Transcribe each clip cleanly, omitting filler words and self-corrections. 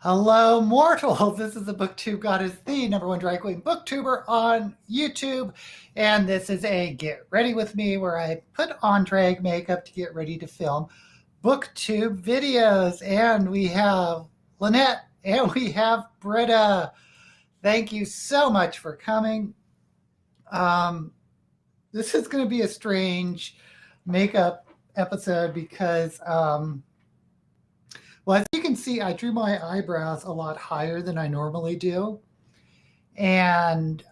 Hello, mortals. This is the Booktube Goddess, the #1 drag queen booktuber on YouTube. And this is a Get Ready With Me where I put on drag makeup to get ready to film booktube videos. And we have Lynette and we have Britta. Thank you so much for coming. This is going to be a strange makeup episode because well, as you can see, I drew my eyebrows a lot higher than I normally do. And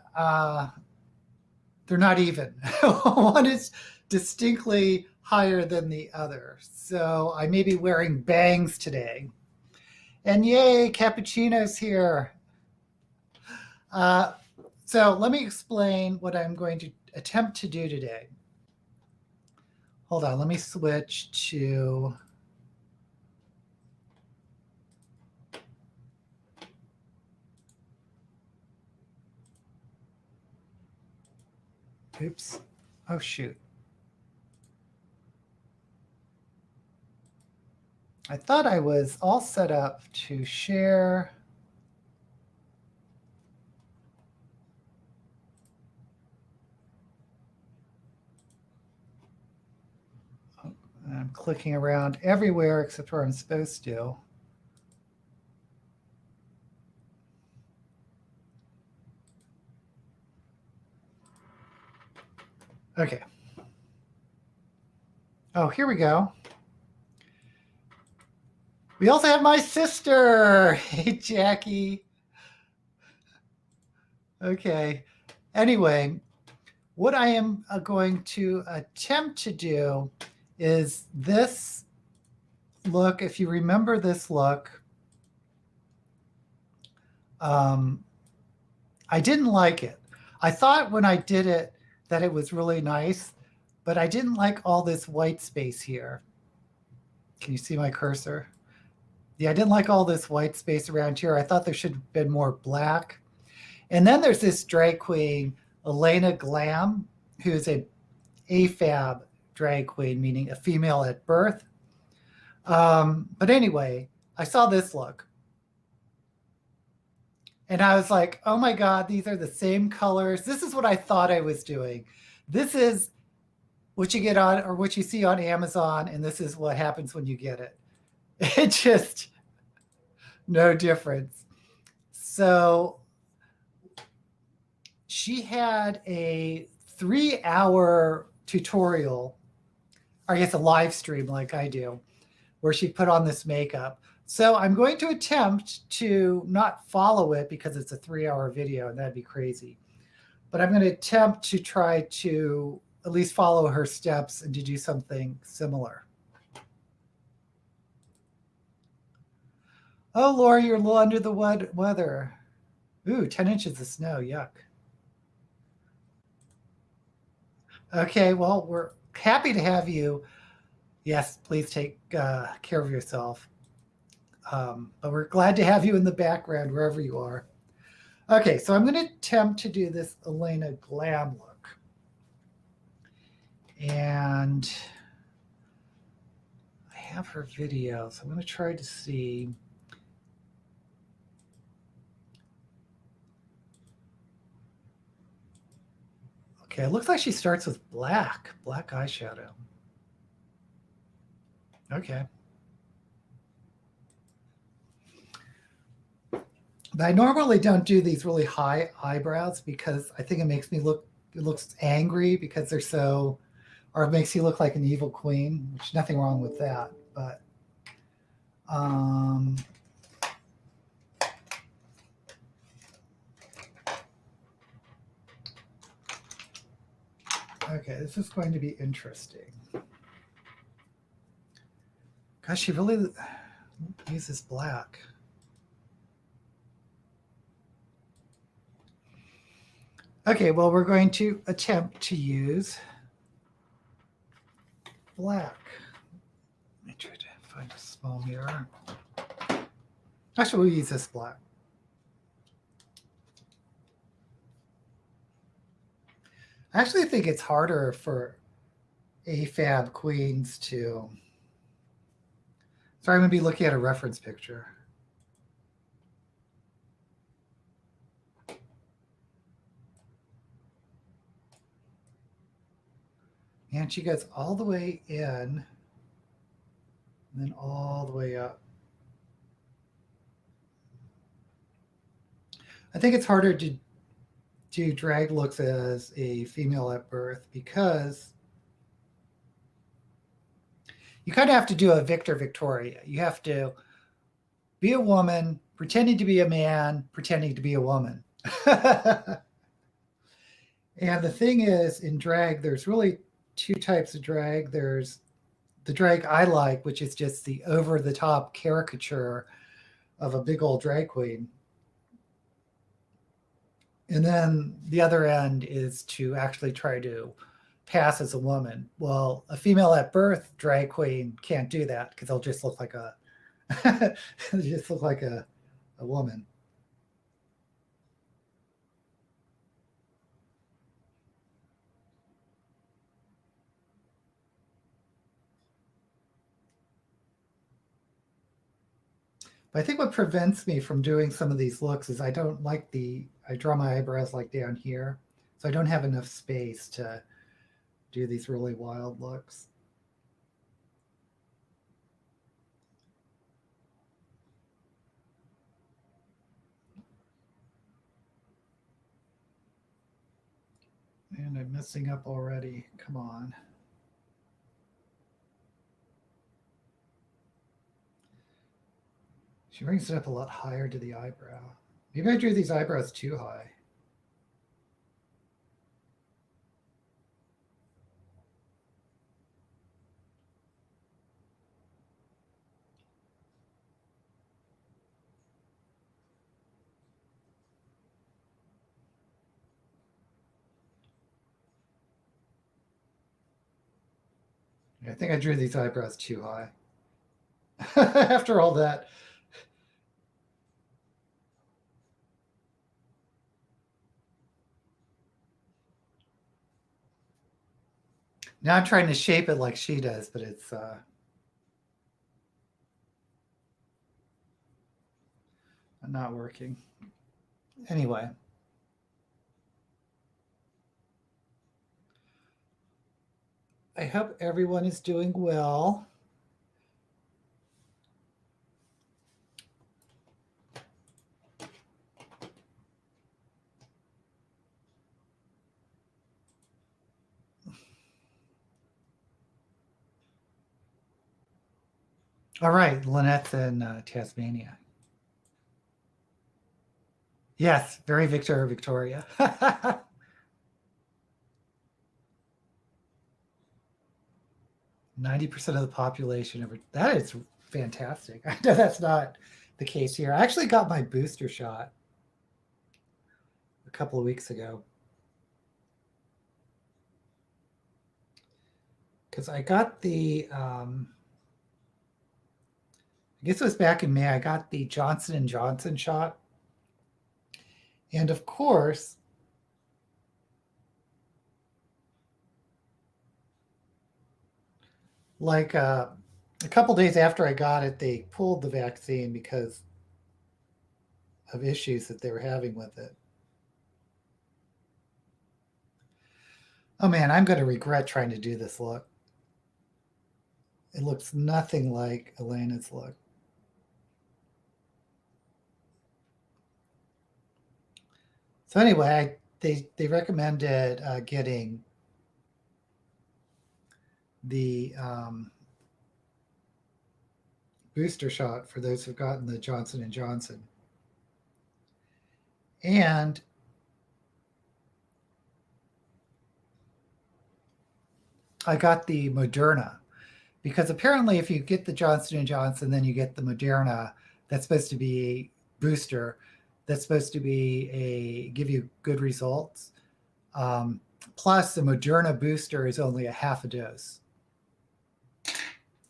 they're not even. One is distinctly higher than the other. So I may be wearing bangs today. And yay, cappuccino's here. So let me explain what I'm going to attempt to do today. Hold on, let me switch to... Oops. Oh, shoot. I thought I was all set up to share. Oh, I'm clicking around everywhere except where I'm supposed to. Okay. Oh, here we go. We also have my sister. Hey, Jackie. Okay. Anyway, what I am going to attempt to do is this look. If you remember this look, I didn't like it. I thought when I did it that it was really nice, but I didn't like all this white space here. Can you see my cursor? Yeah, I didn't like all this white space around here. I thought there should have been more black. And then there's this drag queen, Elena Glam, who's a AFAB drag queen, meaning a female at birth. But anyway, I saw this look. And I was like, oh my God, these are the same colors. This is what I thought I was doing. This is what you get on, or what you see on Amazon, and this is what happens when you get it. It just, no difference. So she had a 3-hour tutorial, or I guess a live stream like I do, where she put on this makeup. So I'm going to attempt to not follow it because it's a 3-hour video and that'd be crazy. But I'm going to attempt to try to at least follow her steps and to do something similar. Oh, Laura, you're a little under the weather. Ooh, 10 inches of snow, yuck. Okay, well, we're happy to have you. Yes, please take care of yourself. But we're glad to have you in the background wherever you are. Okay, so I'm going to attempt to do this Elena Glam look. And I have her video, so I'm going to try to see. Okay, it looks like she starts with black eyeshadow. Okay. But I normally don't do these really high eyebrows because I think it makes me look, it looks angry because they're so, or it makes you look like an evil queen, which nothing wrong with that. But okay, this is going to be interesting. Gosh, she really uses black. Okay, well, we're going to attempt to use black. Let me try to find a small mirror. Actually, we'll use this black. I actually think it's harder for AFAB queens to... Sorry, I'm going to be looking at a reference picture. And she goes all the way in and then all the way up. I think it's harder to do drag looks as a female at birth because you kind of have to do a Victor Victoria. You have to be a woman, pretending to be a man, pretending to be a woman. And the thing is, in drag, there's really two types of drag. There's the drag I like, which is just the over-the-top caricature of a big old drag queen. And then the other end is to actually try to pass as a woman. Well, a female at birth drag queen can't do that because they'll just look like a they just look like a woman. But I think what prevents me from doing some of these looks is I don't like I draw my eyebrows like down here. So I don't have enough space to do these really wild looks. And I'm messing up already. Come on. She brings it up a lot higher to the eyebrow. Maybe I drew these eyebrows too high. I think I drew these eyebrows too high. After all that. Now I'm trying to shape it like she does, but it's not working. Anyway. I hope everyone is doing well. All right, Lynette's in Tasmania. Yes, very Victor Victoria. 90% of the population ever. That is fantastic. I know that's not the case here. I actually got my booster shot a couple of weeks ago. Because I got the, I guess it was back in May, I got the Johnson & Johnson shot. And of course, like a couple days after I got it, they pulled the vaccine because of issues that they were having with it. Oh man, I'm going to regret trying to do this look. It looks nothing like Elena's look. So anyway, they recommended getting the booster shot for those who've gotten the Johnson & Johnson. And I got the Moderna because apparently if you get the Johnson & Johnson, then you get the Moderna, that's supposed to be a booster, that's supposed to be give you good results. Plus the Moderna booster is only a half a dose.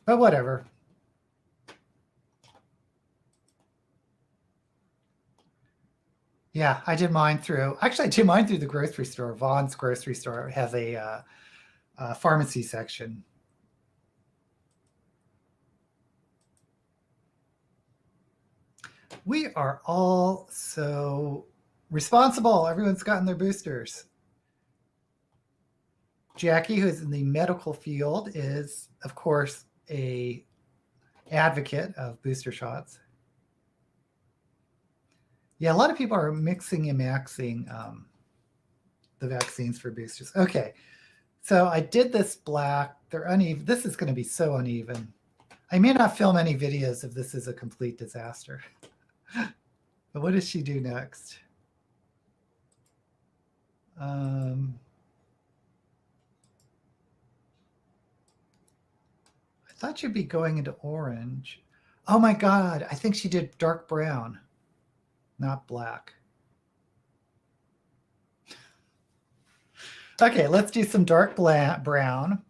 But whatever. Yeah, I did mine through the grocery store. Vaughn's grocery store has a pharmacy section. We are all so responsible. Everyone's gotten their boosters. Jackie, who's in the medical field, is, of course, a advocate of booster shots. Yeah, a lot of people are mixing and maxing the vaccines for boosters. Okay, so I did this black. They're uneven. This is going to be so uneven. I may not film any videos if this is a complete disaster. But what does she do next? I thought you'd be going into orange. Oh my God, I think she did dark brown, not black. Okay, let's do some dark brown.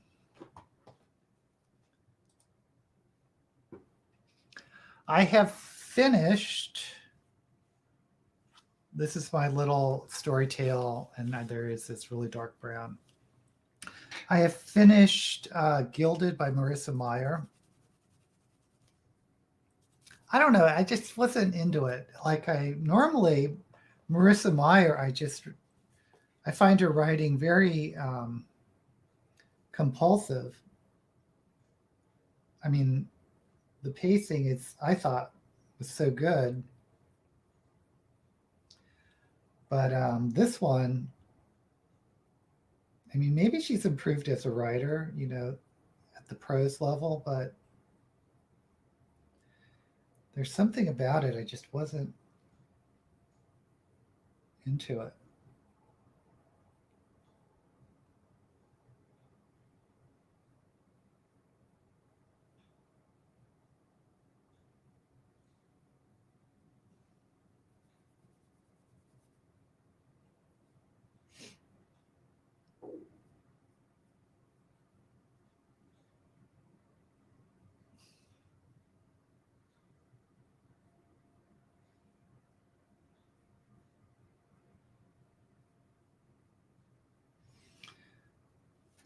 I have finished. This is my little story tale, and there is this really dark brown. I have finished Gilded by Marissa Meyer. I don't know. I just wasn't into it. Like I normally, Marissa Meyer, I find her writing very compulsive. I mean, the pacing I thought was so good. But this one, I mean, maybe she's improved as a writer, you know, at the prose level, but there's something about it I just wasn't into it.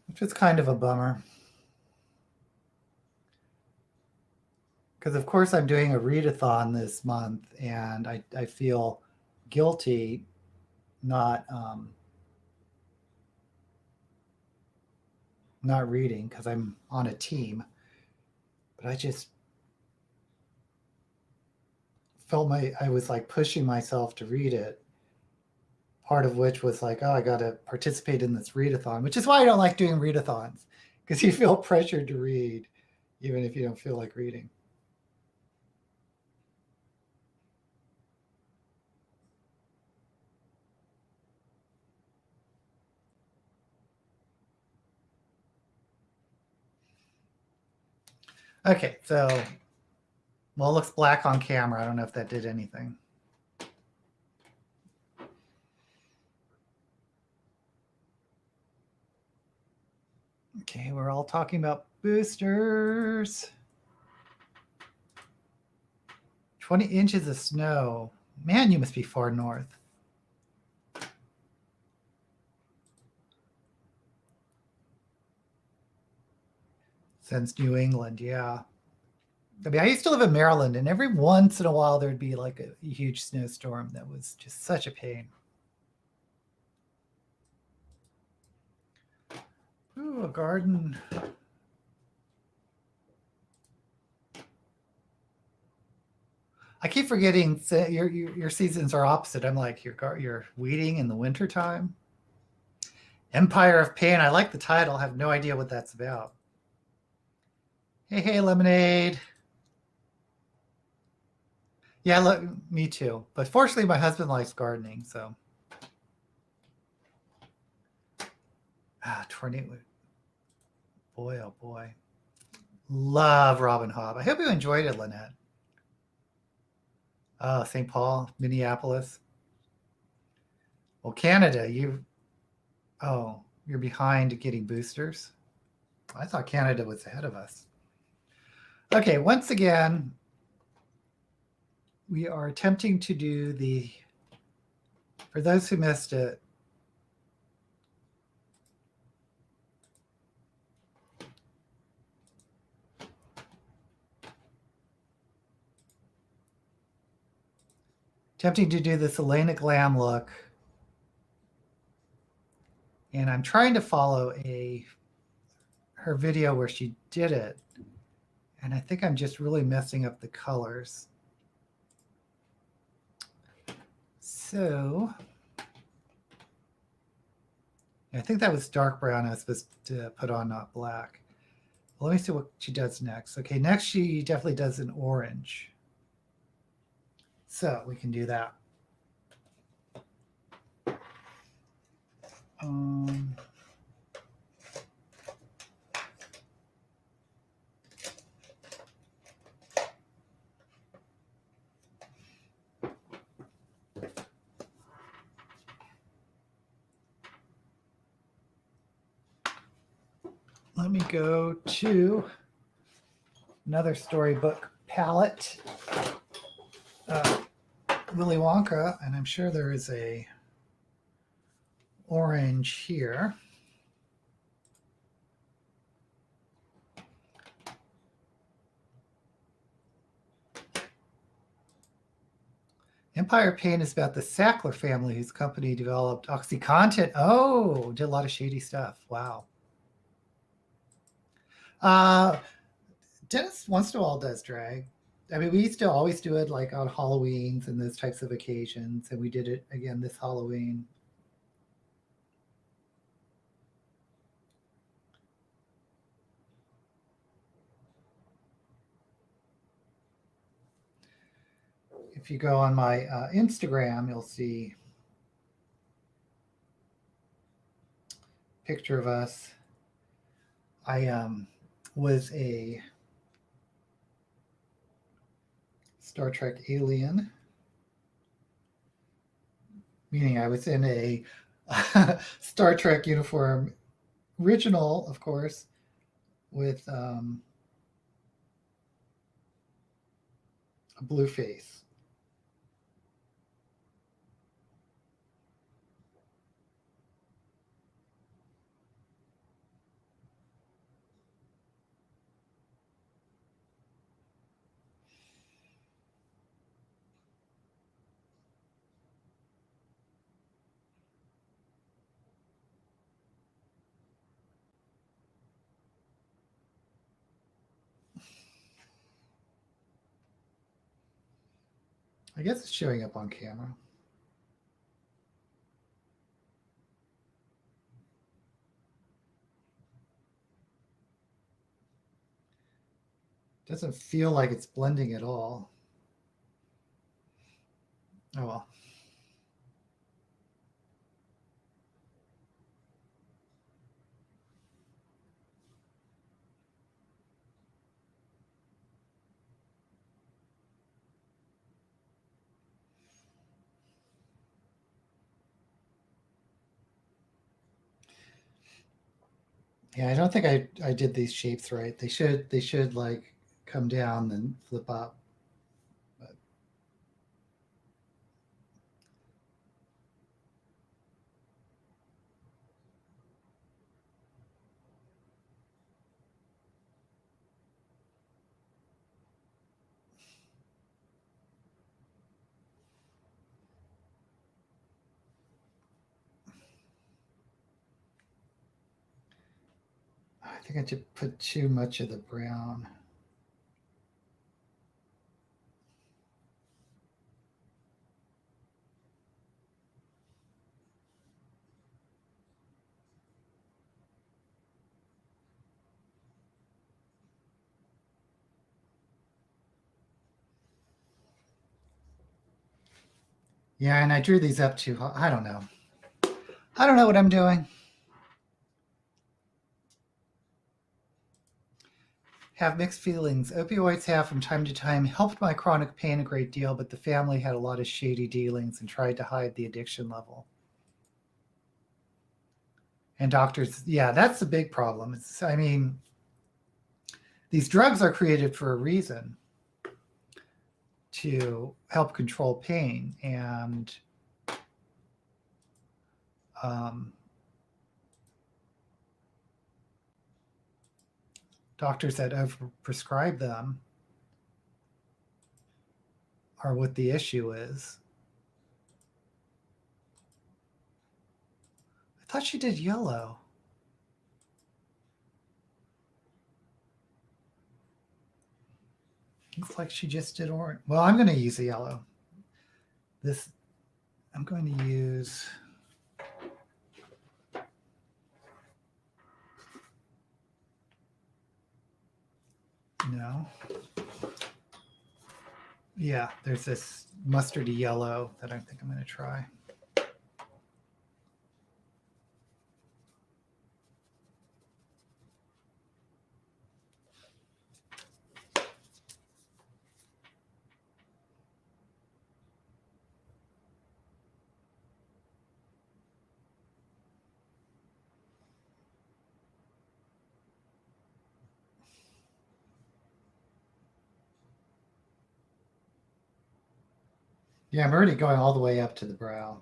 Which is kind of a bummer. Because of course I'm doing a readathon this month, and I feel guilty not reading because I'm on a team. But I just felt I was like pushing myself to read it. Part of which was like, oh, I got to participate in this readathon, which is why I don't like doing readathons, because you feel pressured to read, even if you don't feel like reading. Okay, so, well, it looks black on camera. I don't know if that did anything. Okay, we're all talking about boosters. 20 inches of snow. Man, you must be far north. Since New England, yeah. I mean, I used to live in Maryland, and every once in a while there'd be like a huge snowstorm that was just such a pain. Ooh, a garden. I keep forgetting your seasons are opposite. I'm like, you're weeding in the wintertime. Empire of Pain. I like the title. I have no idea what that's about. Hey, Lemonade. Yeah, look, me too. But fortunately, my husband likes gardening, so. Tornado. Boy, oh boy. Love Robin Hobb. I hope you enjoyed it, Lynette. Oh, St. Paul, Minneapolis. Well, Canada, you're behind getting boosters. I thought Canada was ahead of us. Okay, once again, we are attempting to do for those who missed it, attempting to do this Elena Glam look And I'm trying to follow her video where she did it. And I think I'm just really messing up the colors. So I think that was dark brown I was supposed to put on, not black. Well, let me see what she does next. Okay, next she definitely does an orange. So we can do that. Let me go to another storybook palette, Willy Wonka, and I'm sure there is a orange here. Empire Paint is about the Sackler family whose company developed OxyContin. Oh, did a lot of shady stuff. Wow. Dennis once in a while does drag. I mean, we used to always do it like on Halloweens and those types of occasions, and we did it again this Halloween. If you go on my Instagram, you'll see a picture of us. I was a Star Trek alien, meaning I was in a Star Trek uniform, original, of course, with a blue face. I guess it's showing up on camera. Doesn't feel like it's blending at all. Oh well. Yeah, I don't think I did these shapes right. They should like come down and flip up. But I think I just put too much of the brown. Yeah, and I drew these up too. I don't know. I don't know what I'm doing. Have mixed feelings. Opioids have from time to time helped my chronic pain a great deal, but the family had a lot of shady dealings and tried to hide the addiction level. And doctors, yeah, that's the big problem. I mean, these drugs are created for a reason, to help control pain, and doctors that overprescribe them are what the issue is. I thought she did yellow. Looks like she just did orange. Well, I'm going to use the yellow. This, I'm going to use... No. Yeah, there's this mustardy yellow that I think I'm going to try. Yeah, I'm already going all the way up to the brow.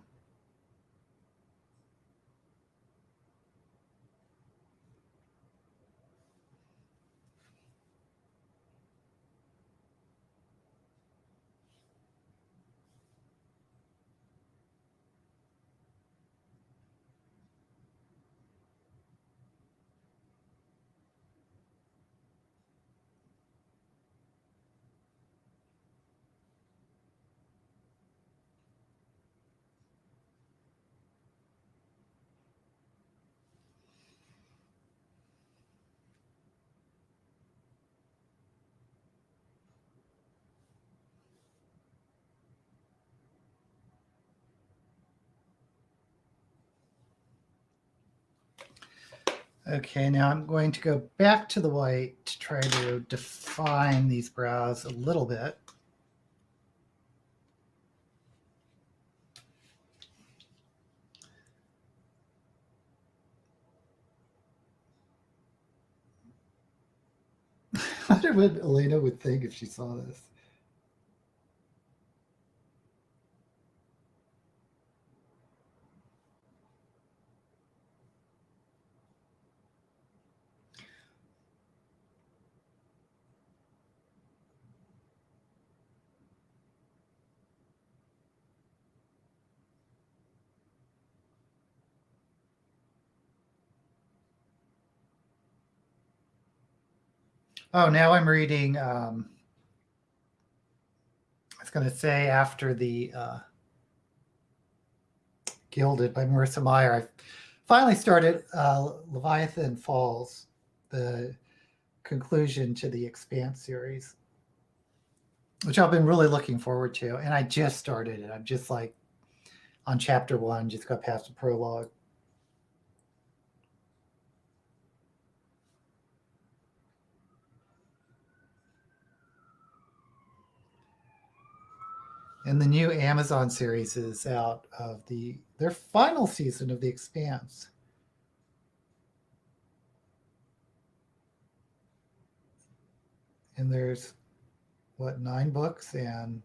Okay, now I'm going to go back to the white to try to define these brows a little bit. I wonder what Elena would think if she saw this. Oh, now I'm reading, I was going to say after the Gilded by Marissa Meyer, I finally started Leviathan Falls, the conclusion to the Expanse series, which I've been really looking forward to. And I just started it. I'm just like on chapter 1, just got past the prologue. And the new Amazon series is out of their final season of The Expanse. And there's, what, 9 books and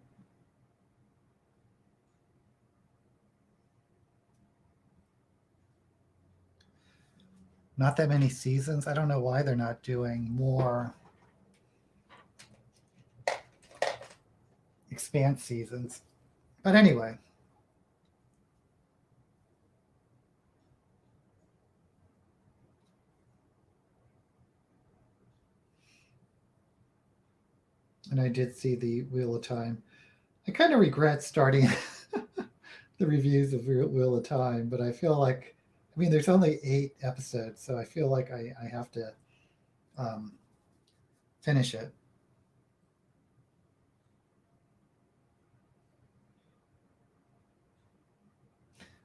not that many seasons. I don't know why they're not doing more Expanse seasons. But anyway. And I did see the Wheel of Time. I kind of regret starting the reviews of Wheel of Time, but I feel like, I mean, there's only 8 episodes, so I feel like I have to finish it.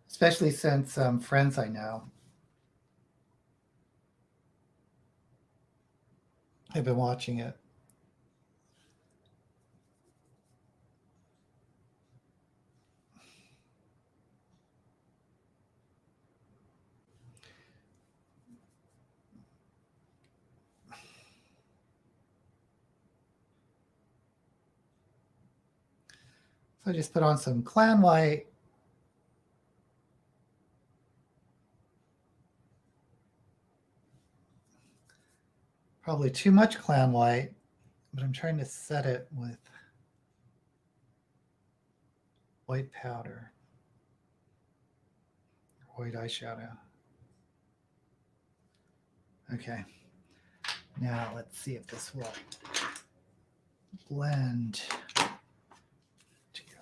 Especially since friends I know have been watching it. So I just put on some Clan White. Probably too much Clan White, but I'm trying to set it with white powder, white eyeshadow. Okay. Now let's see if this will blend together.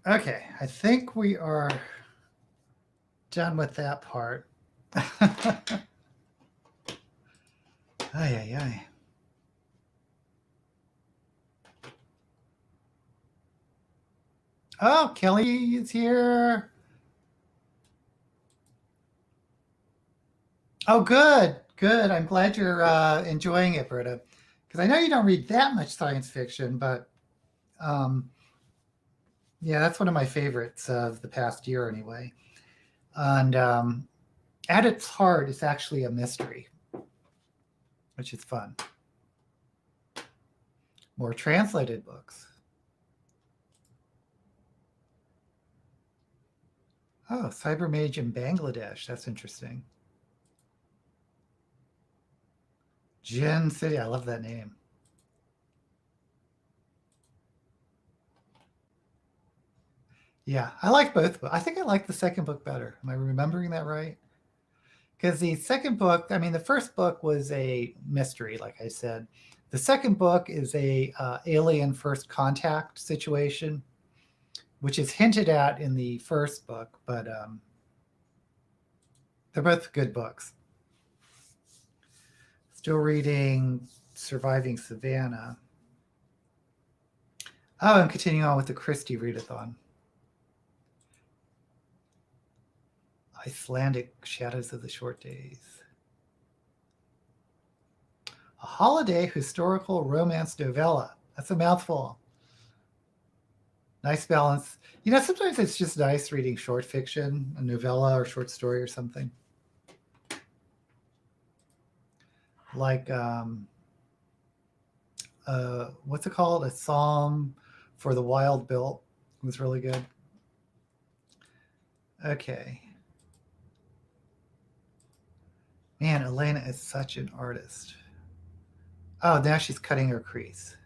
Okay, I think we are done with that part. Ay, ay, ay. Oh, Kelly is here. Oh, good, good. I'm glad you're enjoying it, Britta. Because I know you don't read that much science fiction, but yeah, that's one of my favorites of the past year anyway. And at its heart, it's actually a mystery, which is fun. More translated books. Oh, Cyber Mage in Bangladesh. That's interesting. Gin City. I love that name. Yeah, I like both. I think I like the second book better. Am I remembering that right? Because the second book, I mean, the first book was a mystery, like I said. The second book is a alien first contact situation, which is hinted at in the first book, but they're both good books. Still reading Surviving Savannah. Oh, I'm continuing on with the Christie readathon. Icelandic Shadows of the Short Days. A holiday historical romance novella. That's a mouthful. Nice balance. You know, sometimes it's just nice reading short fiction, a novella or short story or something. Like, what's it called? A Psalm for the Wild Built. It was really good. Okay. Man, Elena is such an artist. Oh, now she's cutting her crease.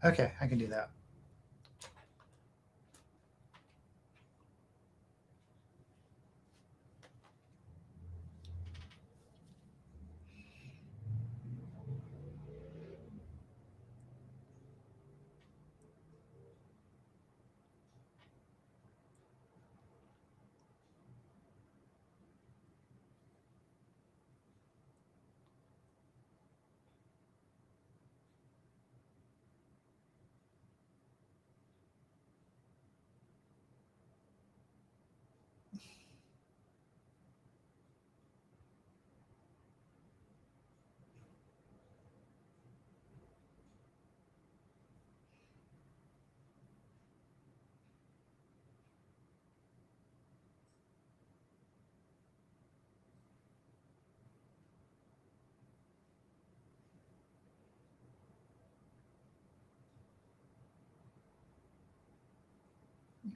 Okay, I can do that.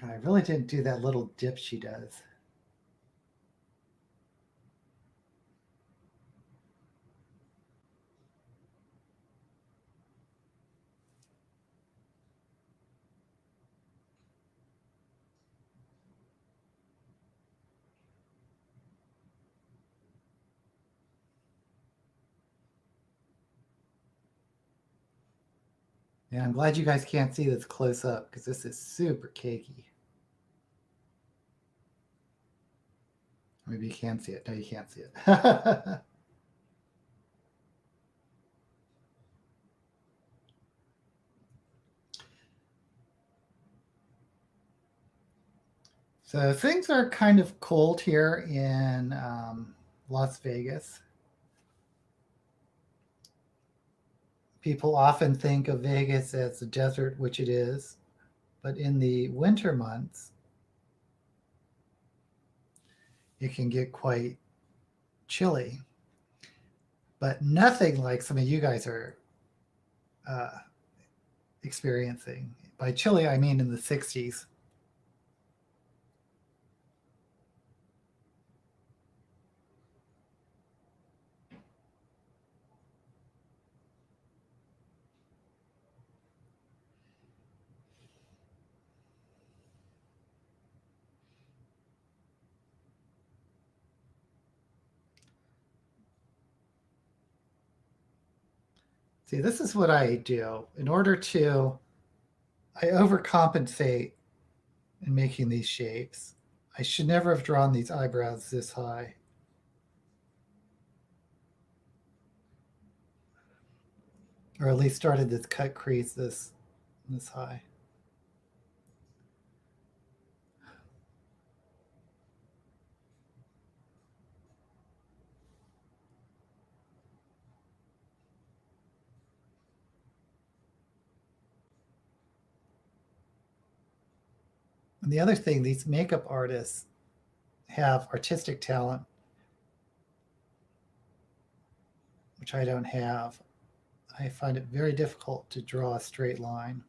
I really didn't do that little dip she does. Yeah, I'm glad you guys can't see this close up because this is super cakey. Maybe you can see it. No, you can't see it. So things are kind of cold here in Las Vegas. People often think of Vegas as a desert, which it is, but in the winter months, it can get quite chilly. But nothing like some of you guys are experiencing. By chilly, I mean in the 60s. See, this is what I do. In order to, I overcompensate in making these shapes. I should never have drawn these eyebrows this high. Or at least started this cut crease this high. And the other thing, these makeup artists have artistic talent, which I don't have. I find it very difficult to draw a straight line.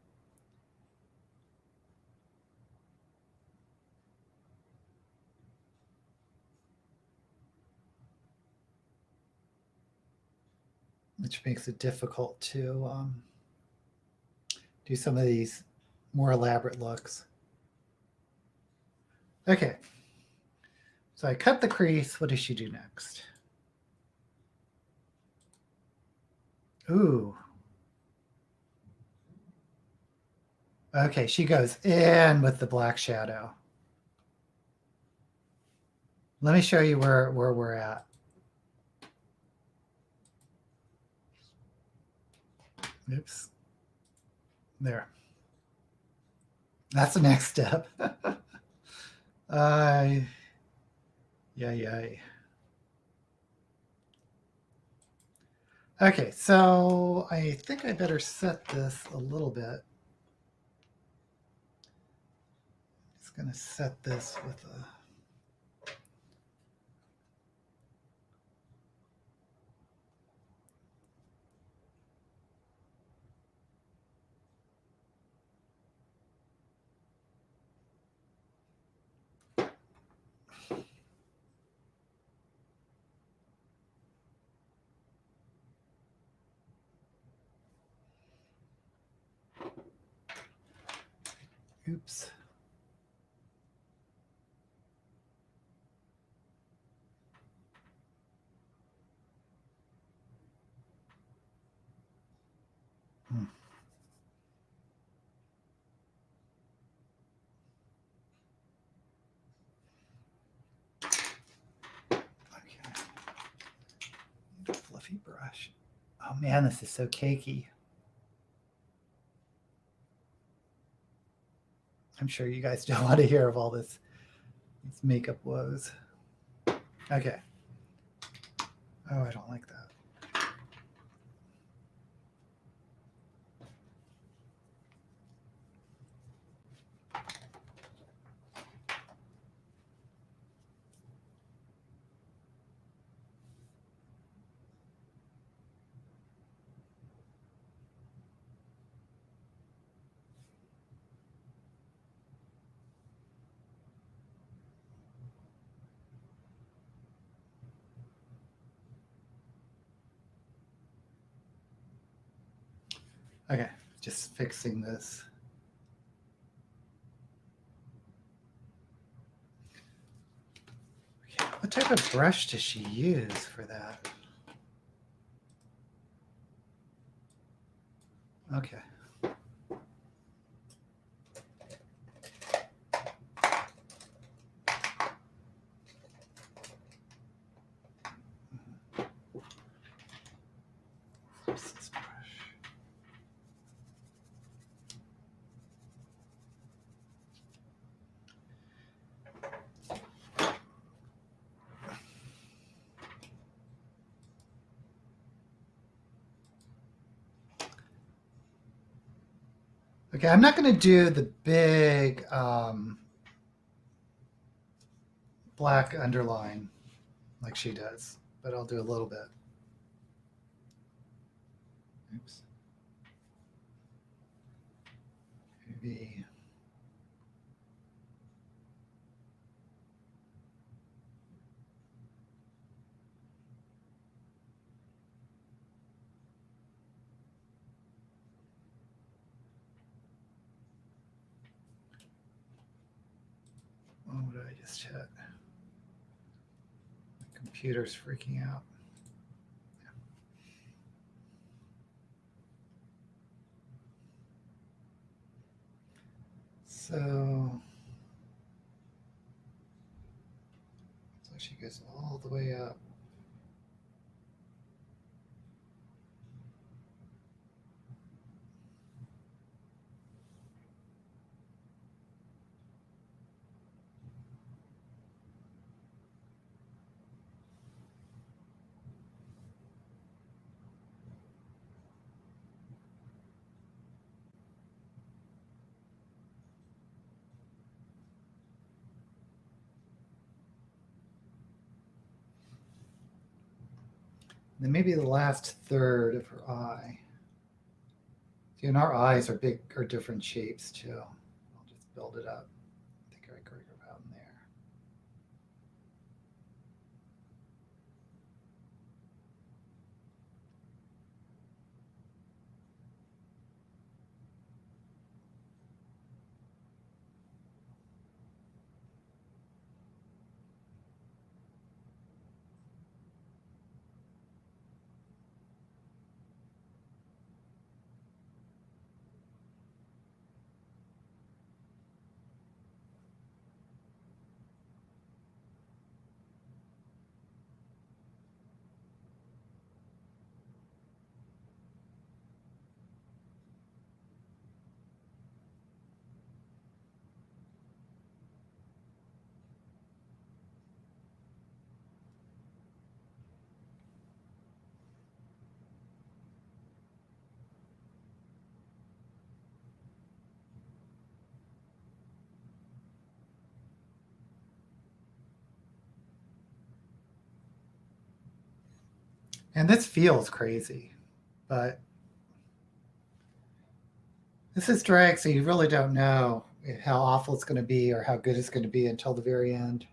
Which makes it difficult to do some of these more elaborate looks. Okay, so I cut the crease. What does she do next? Ooh. Okay, she goes in with the black shadow. Let me show you where we're at. Oops. There. That's the next step. Yay. Okay, so I think I better set this a little bit. Just going to set this with a... Oops. Fluffy brush. Oh man, this is so cakey. I'm sure you guys don't want to hear of all these makeup woes. Okay. Oh, I don't like that. Okay, just fixing this. Okay, what type of brush does she use for that? Okay. This brush. Okay, I'm not going to do the big black underline like she does, but I'll do a little bit. Oops. Maybe. What did I just hit? My computer's freaking out. So she goes all the way up. Then maybe the last third of her eye. See, and our eyes are big, are different shapes too. I'll just build it up. I think I agree about in there. And this feels crazy, but this is drag, so you really don't know how awful it's going to be or how good it's going to be until the very end.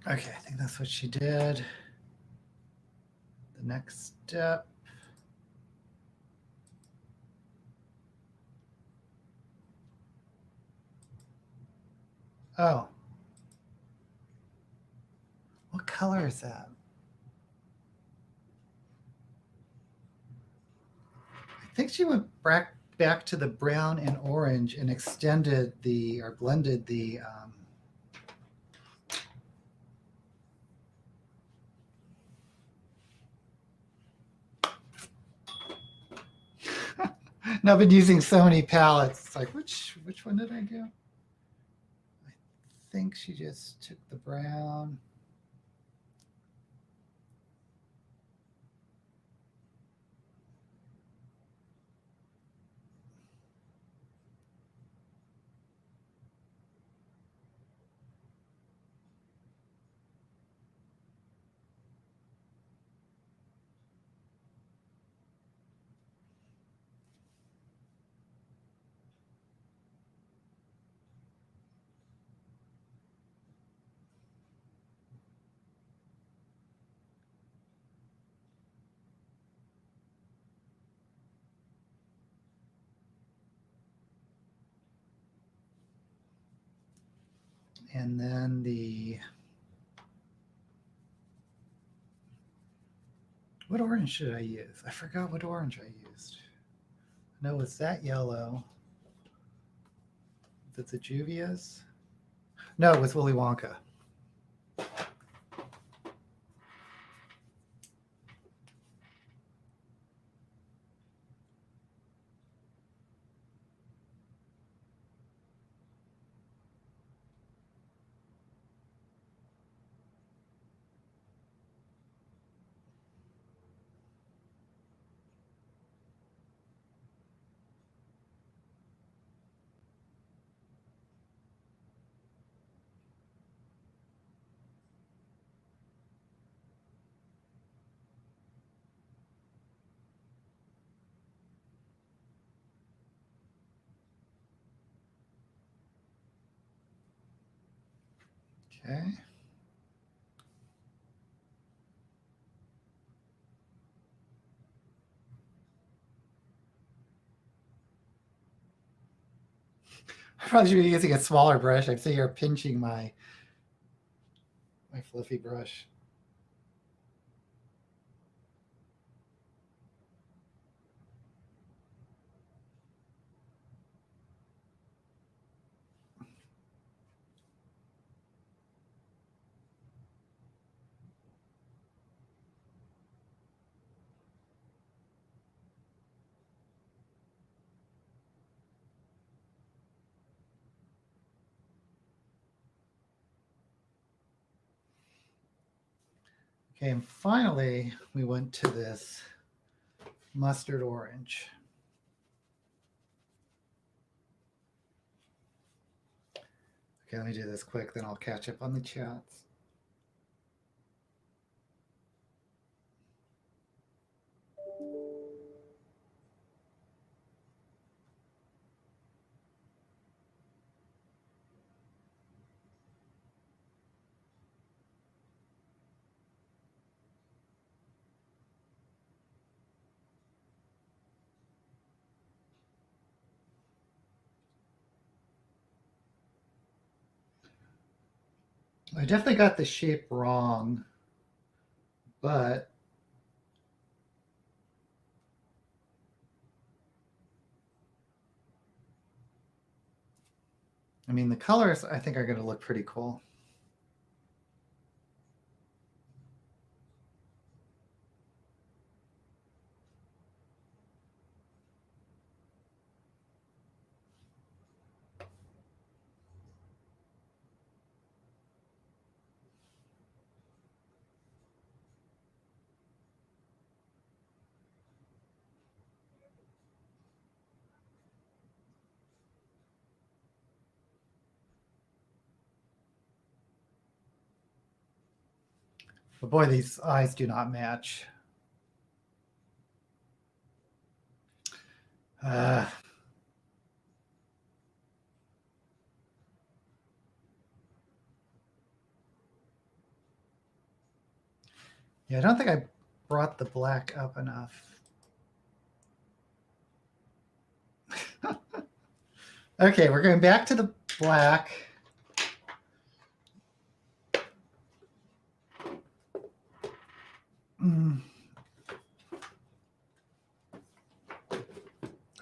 Okay, I think that's what she did. The next step. Oh. What color is that? I think she went back to the brown and orange and extended the, or blended the, and I've been using so many palettes. It's like, which one did I do? I think she just took the brown. And then what orange should I use? I forgot what orange I used. No, it's that yellow. Is it the Juvia's? No, it was Willy Wonka. Okay. I probably should be using a smaller brush. I'm sitting here pinching my fluffy brush. Okay, and finally, we went to this mustard orange. Okay, let me do this quick, then I'll catch up on the chats. I definitely got the shape wrong, but I mean, the colors I think are going to look pretty cool. But boy, these eyes do not match. Yeah, I don't think I brought the black up enough. Okay, we're going back to the black.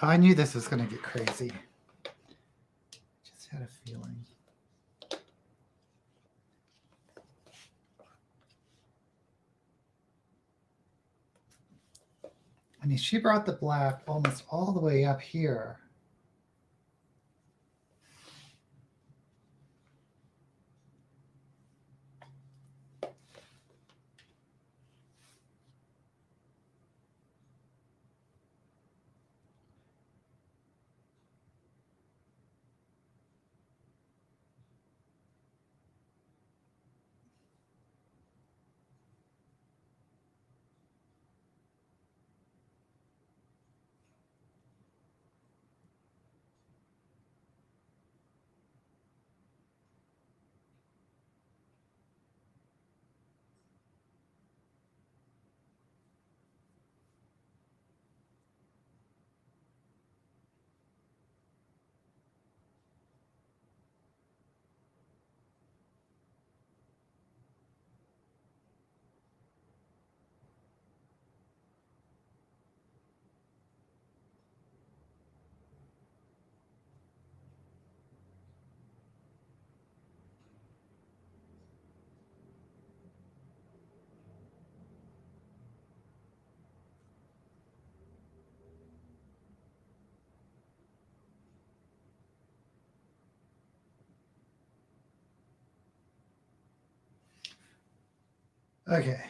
Oh, I knew this was going to get crazy. Just had a feeling. I mean, she brought the black almost all the way up here. Okay.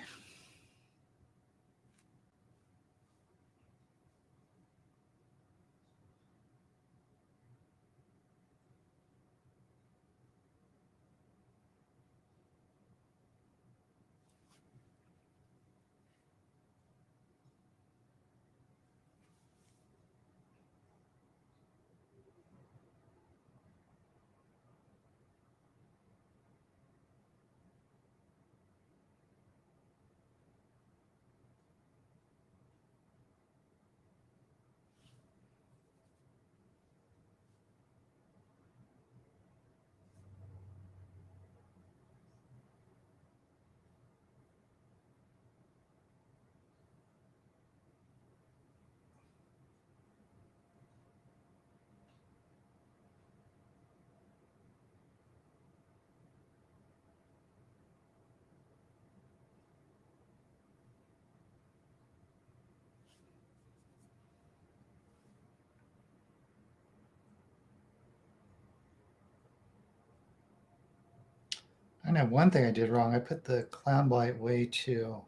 I know one thing I did wrong. I put the clown white way too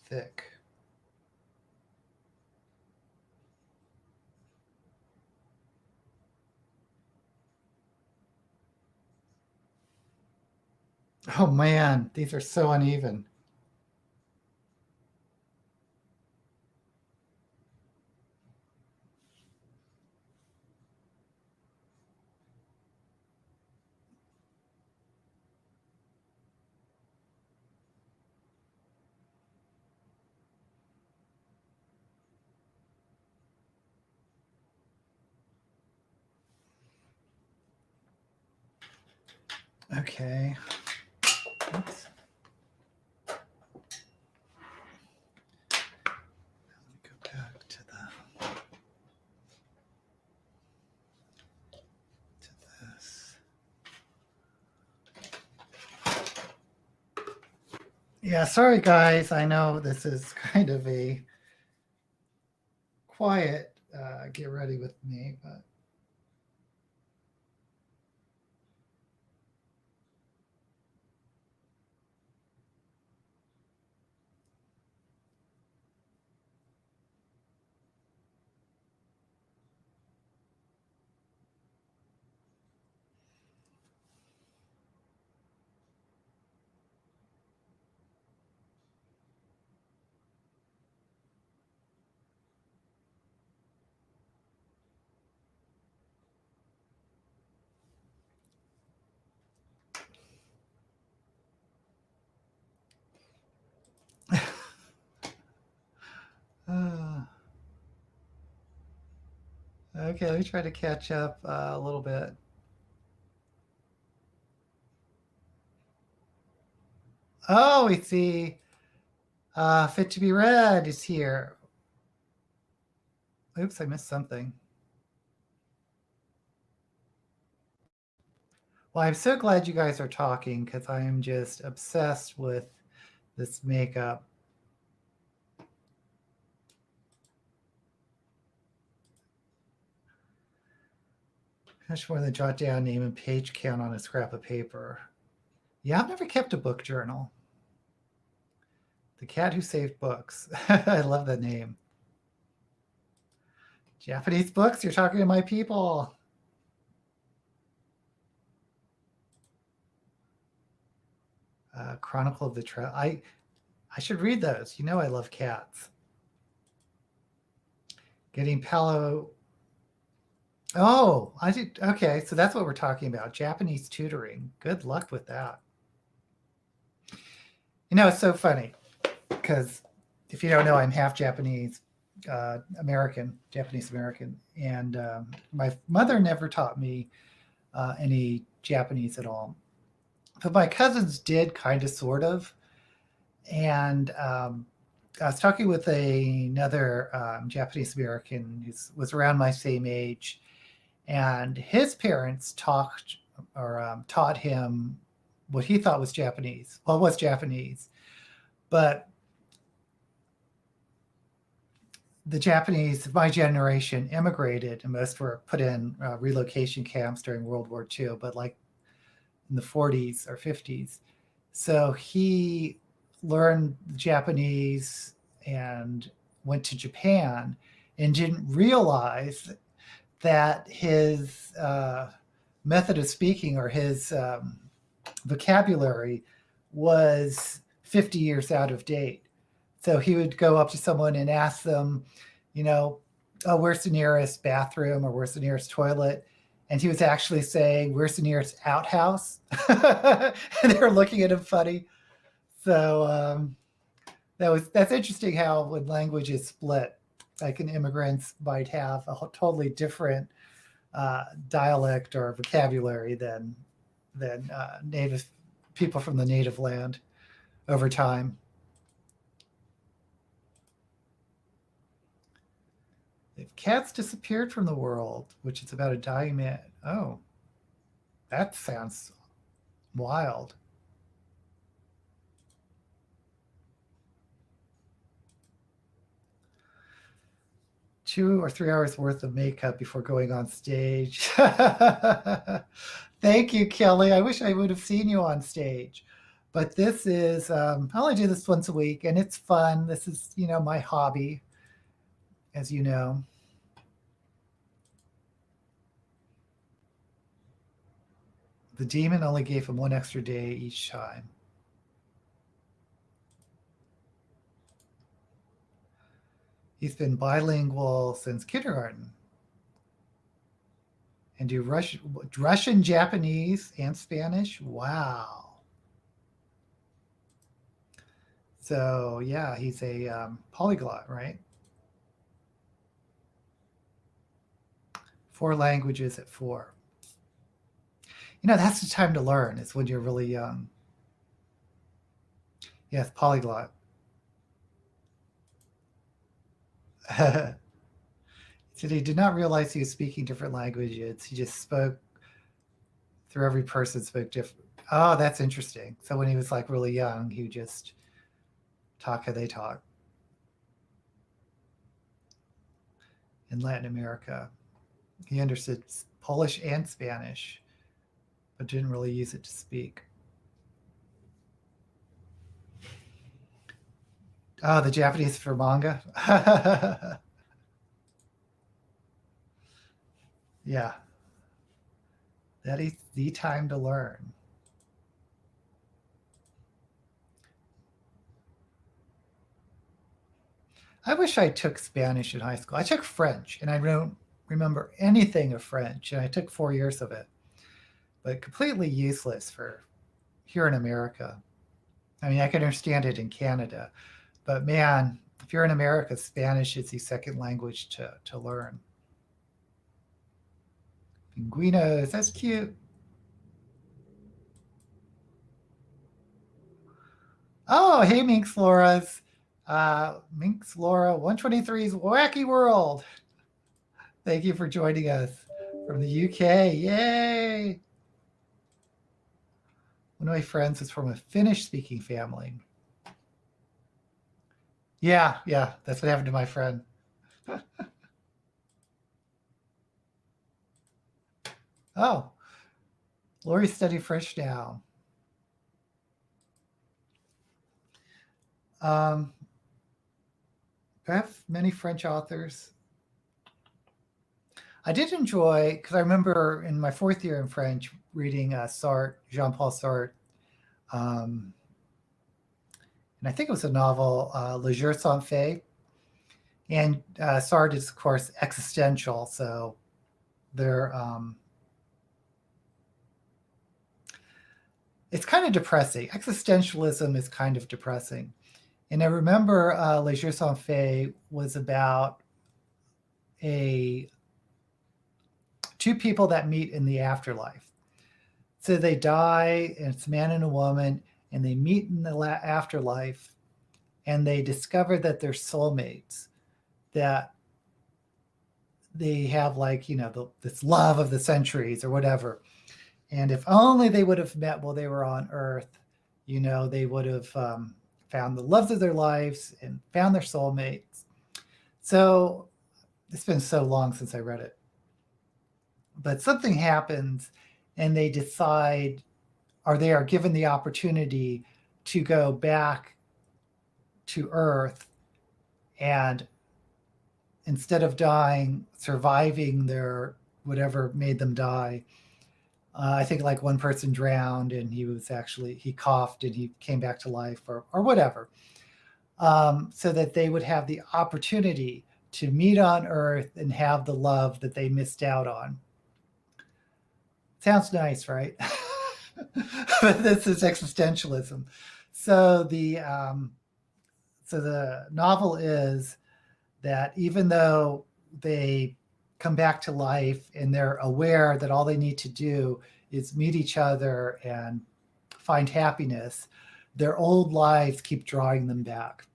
thick. Oh man, these are so uneven. Okay. Oops. Let me go back to this. Yeah, sorry guys. I know this is kind of a quiet get ready with me, but okay, let me try to catch up a little bit. Oh, we see Fit to be Read is here. Oops, I missed something. Well, I'm so glad you guys are talking because I am just obsessed with this makeup. I just want to jot down name and page count on a scrap of paper. Yeah, I've never kept a book journal. The Cat Who Saved Books. I love that name. Japanese books, you're talking to my people. Chronicle of the Trail. I should read those. You know I love cats. Getting Palo. Oh, I did. Okay, so that's what we're talking about. Japanese tutoring. Good luck with that. You know, it's so funny because if you don't know, I'm half Japanese American, Japanese American, and my mother never taught me any Japanese at all. But my cousins did kind of, sort of. And I was talking with another Japanese American who was around my same age, and his parents taught him what he thought was Japanese. Well, it was Japanese, but the Japanese of my generation immigrated, and most were put in relocation camps during World War II, but like in the 40s or 50s. So he learned Japanese and went to Japan and didn't realize that his method of speaking or his vocabulary was 50 years out of date. So he would go up to someone and ask them, oh, where's the nearest bathroom or where's the nearest toilet? And he was actually saying, where's the nearest outhouse? And they were looking at him funny. So that's interesting how when language is split, like an immigrants might have a totally different dialect or vocabulary than native people from the native land over time. If cats disappeared from the world, which is about a dying man. Oh, that sounds wild. Two or 3 hours worth of makeup before going on stage. Thank you, Kelly. I wish I would have seen you on stage. But this is, I only do this once a week, and it's fun. This is, my hobby, as you know. The demon only gave him 1 extra day each time. He's been bilingual since kindergarten. And do Russian, Japanese, and Spanish. Wow. So, yeah, he's a polyglot, right? 4 languages at 4. That's the time to learn, is when you're really young. Yes, polyglot. He said he did not realize he was speaking different languages. He just spoke through every person, spoke different. Oh, that's interesting. So when he was like really young, he would just talk how they talk. In Latin America, he understood Polish and Spanish, but didn't really use it to speak. Oh, the Japanese for manga? Yeah. That is the time to learn. I wish I took Spanish in high school. I took French, and I don't remember anything of French, and I took 4 years of it. But completely useless for here in America. I mean, I can understand it in Canada, but man, if you're in America, Spanish is the second language to learn. Pinguinos, that's cute. Oh, hey, Minx Laura's. Minx Laura 123's Wacky World. Thank you for joining us from the UK. Yay! One of my friends is from a Finnish-speaking family. Yeah, that's what happened to my friend. Oh, Lori studied French now. I have many French authors. I did enjoy, because I remember in my 4th year in French reading Sartre, Jean-Paul Sartre. And I think it was a novel, Le Jour sans fin. And Sartre is, of course, existential. So they're, it's kind of depressing. Existentialism is kind of depressing. And I remember Le Jour sans fin was about 2 people that meet in the afterlife. So they die, and it's a man and a woman, and they meet in the afterlife, and they discover that they're soulmates, that they have this love of the centuries or whatever. And if only they would have met while they were on Earth, they would have found the loves of their lives and found their soulmates. So it's been so long since I read it. But something happens, and they decide, or they are given the opportunity to go back to Earth, and instead of dying, surviving their whatever made them die. I think like one person drowned and he coughed and he came back to life or whatever. So that they would have the opportunity to meet on Earth and have the love that they missed out on. Sounds nice, right? But this is existentialism. So the novel is that even though they come back to life and they're aware that all they need to do is meet each other and find happiness, their old lives keep drawing them back.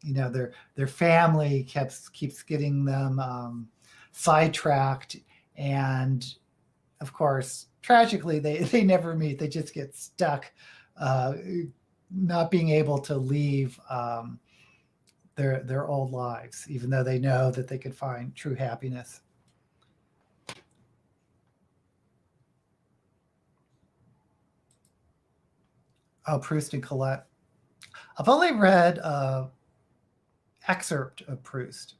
You know, their family keeps getting them sidetracked, and of course, tragically, they never meet. They just get stuck, not being able to leave their old lives, even though they know that they could find true happiness. Oh, Proust and Colette. I've only read an excerpt of Proust,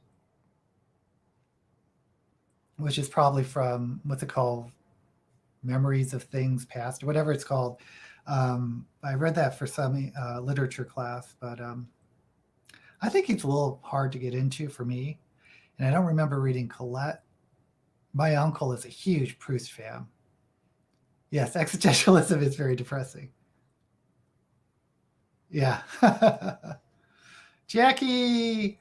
which is probably from, what's it called? Memories of Things Past, or whatever it's called. I read that for some literature class, but I think it's a little hard to get into for me. And I don't remember reading Colette. My uncle is a huge Proust fan. Yes, existentialism is very depressing. Yeah. Jackie.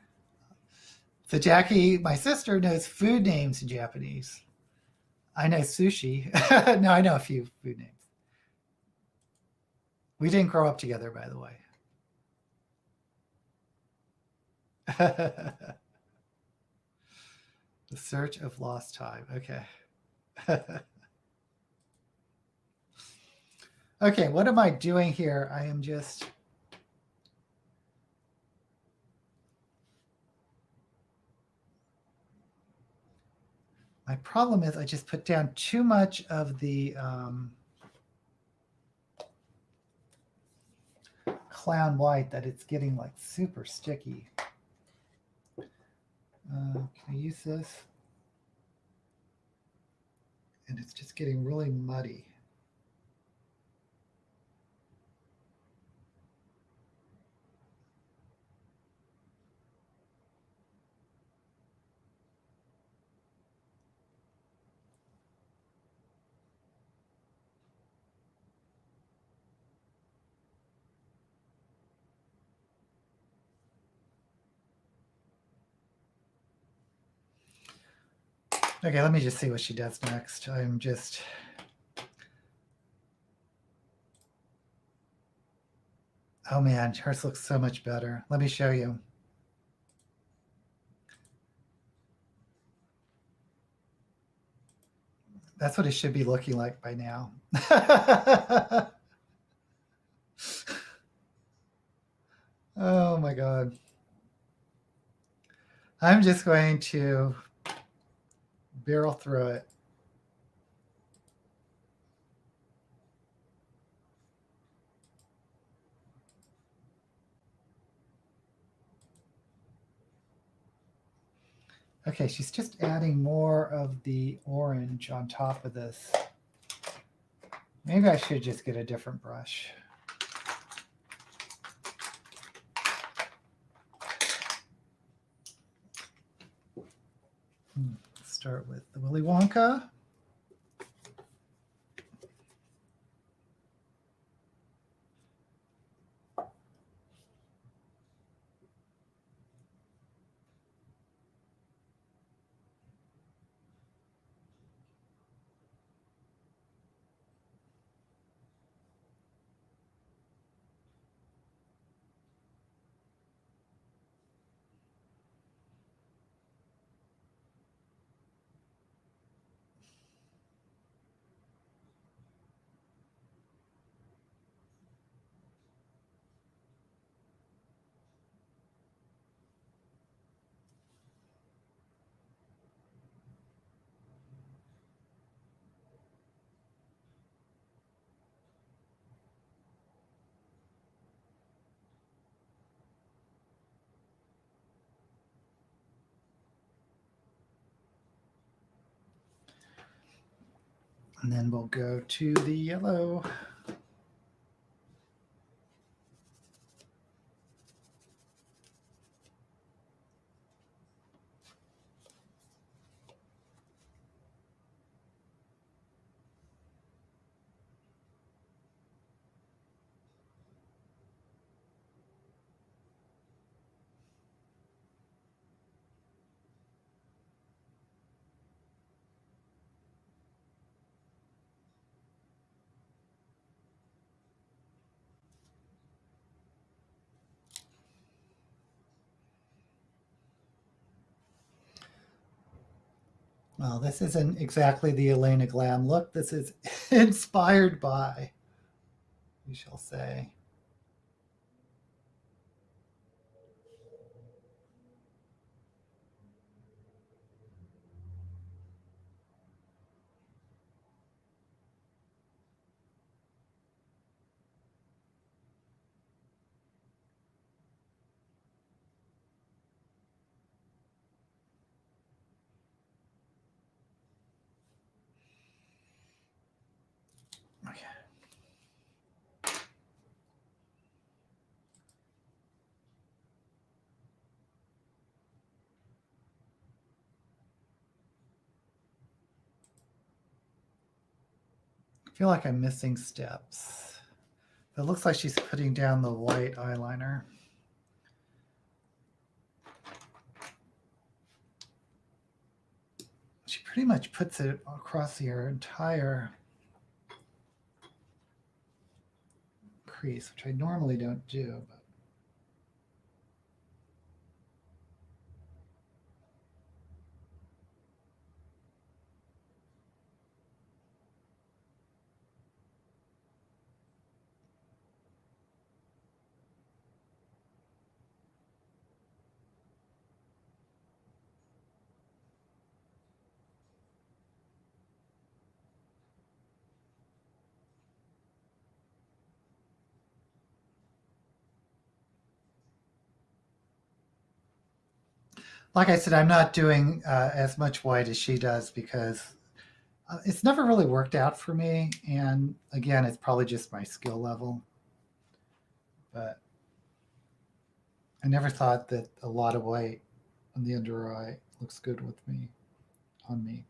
So Jackie, my sister, knows food names in Japanese. I know sushi. No, I know a few food names. We didn't grow up together, by the way. The Search of Lost Time. Okay. Okay, what am I doing here? I am just... My problem is I just put down too much of the clown white that it's getting like super sticky. Can I use this? And it's just getting really muddy. Okay, let me just see what she does next. I'm just... Oh man, hers looks so much better. Let me show you. That's what it should be looking like by now. Oh my God. I'm just going to barrel through it. Okay, she's just adding more of the orange on top of this. Maybe I should just get a different brush. Let's start with the Willy Wonka. And then we'll go to the yellow. Well, this isn't exactly the Elena Glam look. This is inspired by, we shall say. Okay. I feel like I'm missing steps. It looks like she's putting down the white eyeliner. She pretty much puts it across her entire crease, which I normally don't do. But like I said, I'm not doing as much white as she does because it's never really worked out for me. And again, it's probably just my skill level. But I never thought that a lot of white on the under eye looks good with me, on me.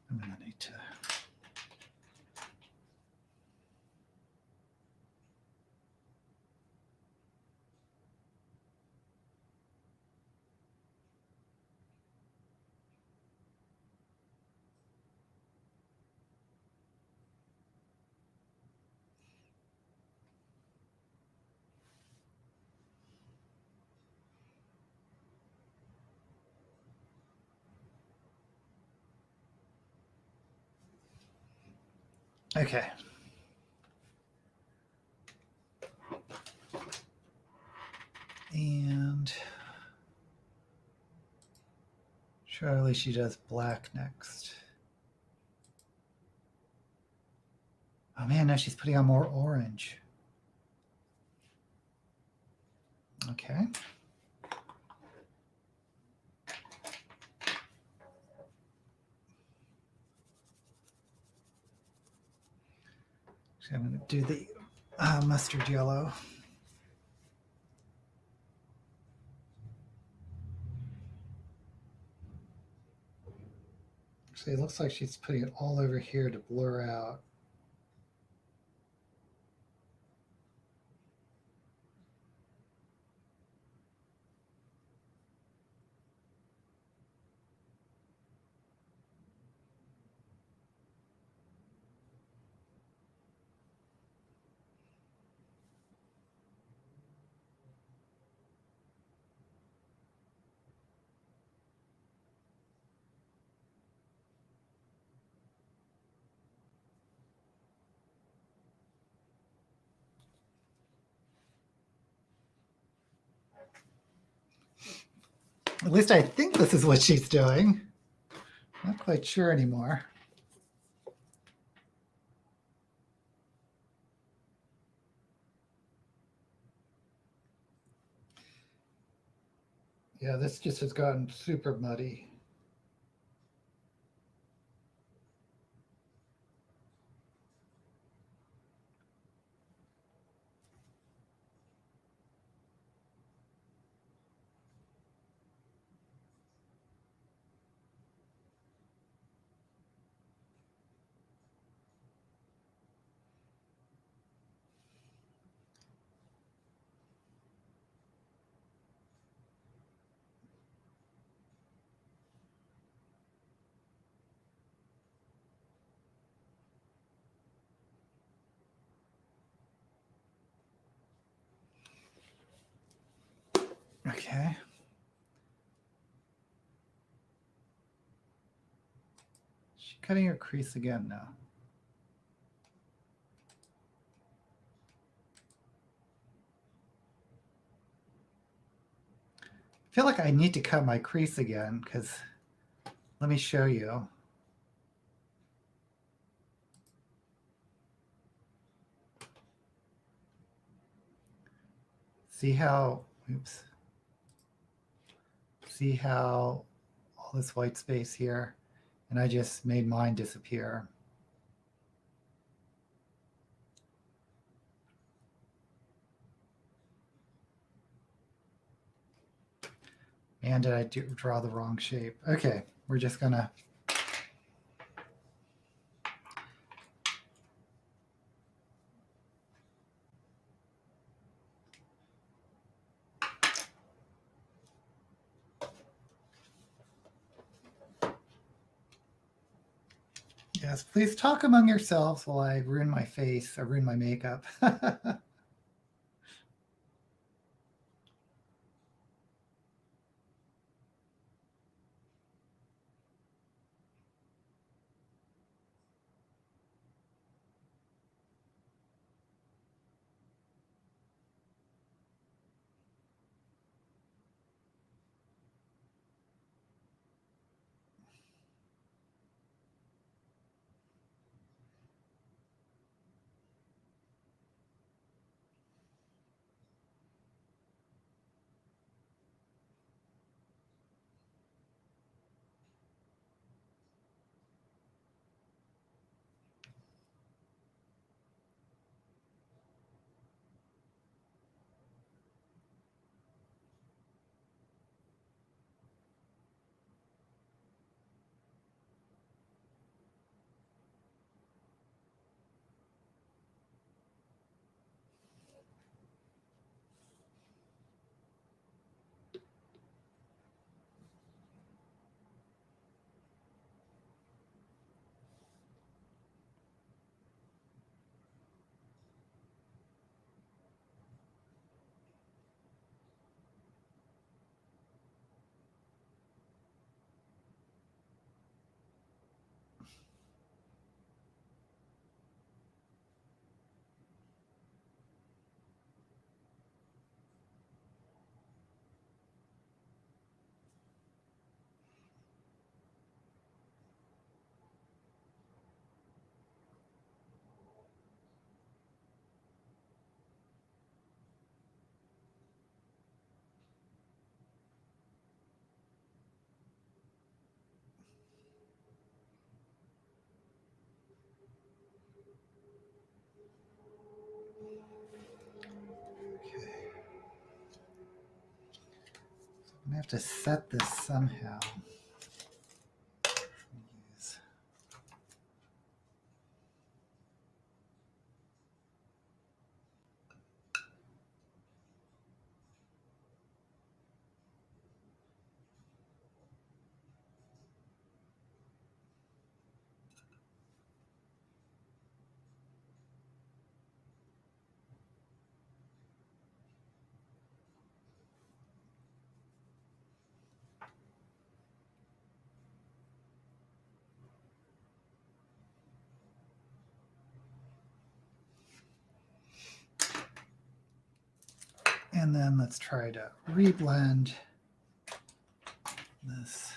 I'm going to need to. Okay. And surely she does black next. Oh man, now she's putting on more orange. Okay. So I'm going to do the mustard yellow. So it looks like she's putting it all over here to blur out. At least I think this is what she's doing. Not quite sure anymore. Yeah, this just has gotten super muddy. Okay. She's cutting her crease again now. I feel like I need to cut my crease again because let me show you. See how, oops. See how all this white space here, and I just made mine disappear. And did I draw the wrong shape? Okay, we're just gonna. Yes, please talk among yourselves while I ruin my face or ruin my makeup. I have to set this somehow. And then let's try to reblend this.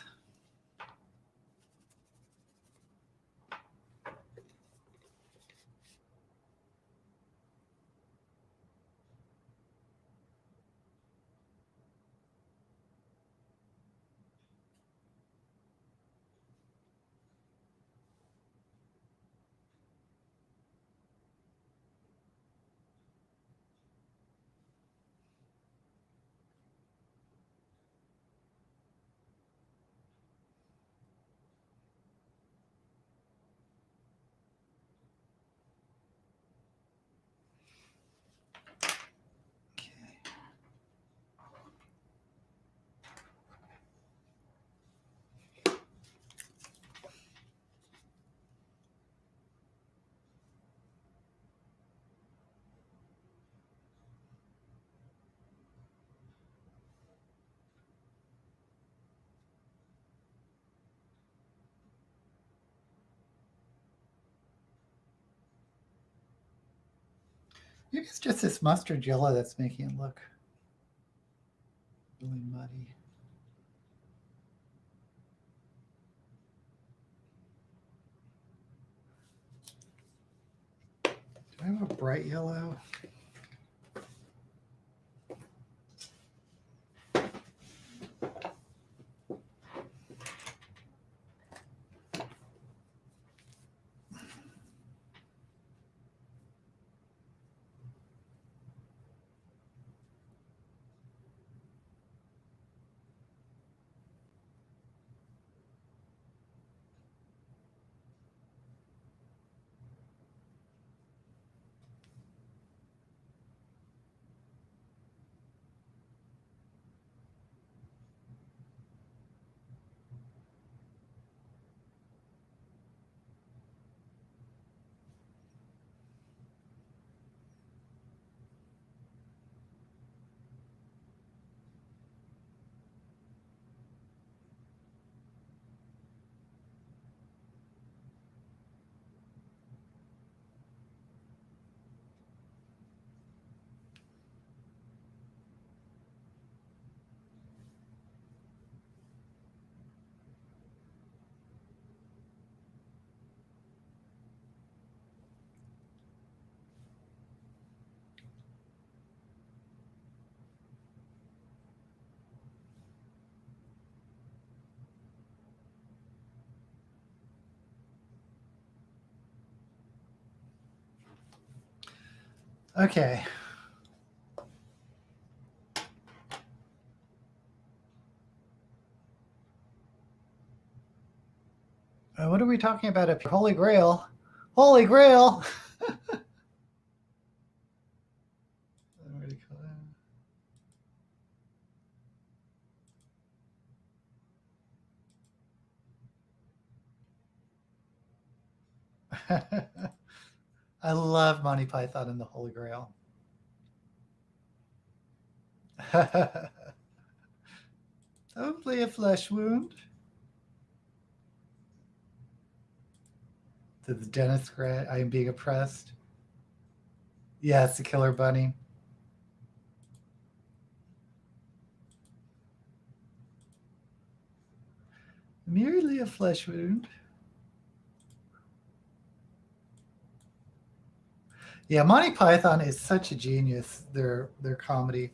Maybe it's just this mustard yellow that's making it look really muddy. Do I have a bright yellow? Okay. What are we talking about up here? Holy Grail. Holy Grail. I love Monty Python and the Holy Grail. Only a flesh wound. To the dentist, I am being oppressed. Yes, the killer bunny. Merely a flesh wound. Yeah, Monty Python is such a genius. Their comedy.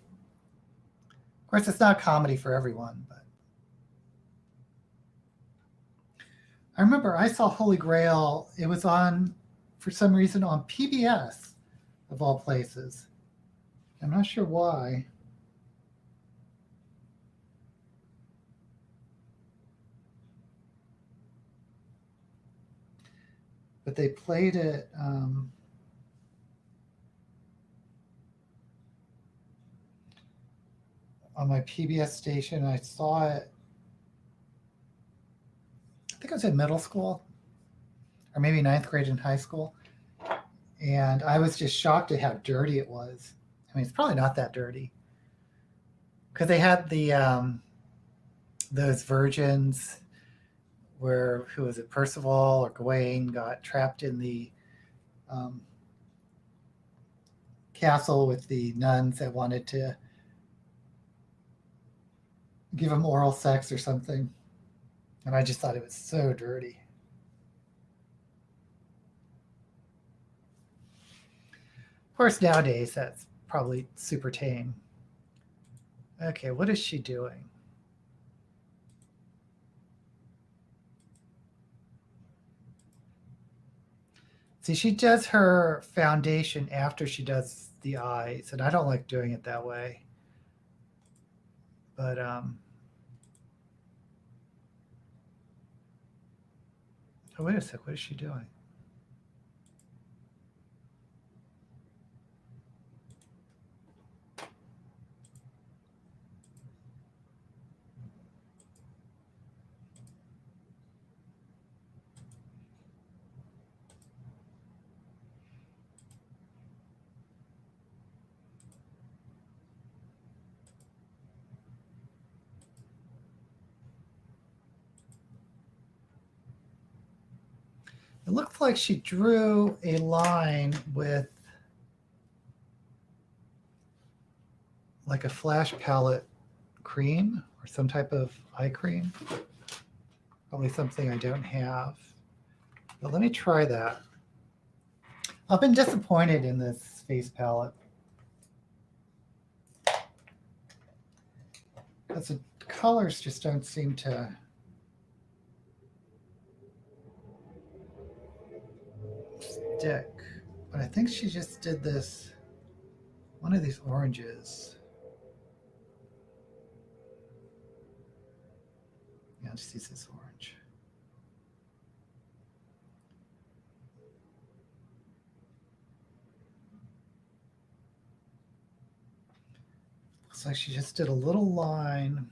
Of course, it's not comedy for everyone, but I remember I saw Holy Grail. It was on, for some reason, on PBS, of all places. I'm not sure why. but they played it on my PBS station. I saw it, I think I was in middle school or maybe ninth grade in high school. And I was just shocked at how dirty it was. I mean, it's probably not that dirty. Because they had the those virgins where, who was it, Percival or Gawain got trapped in the castle with the nuns that wanted to give him oral sex or something. And I just thought it was so dirty. Of course, nowadays that's probably super tame. Okay, what is she doing? See, she does her foundation after she does the eyes, and I don't like doing it that way. But oh, wait a sec, what is she doing? It looks like she drew a line with like a flash palette cream or some type of eye cream. Probably something I don't have. But let me try that. I've been disappointed in this face palette. Because the colors just don't seem to stick. But I think she just did this, one of these oranges. Yeah, just use this orange. Looks like she just did a little line.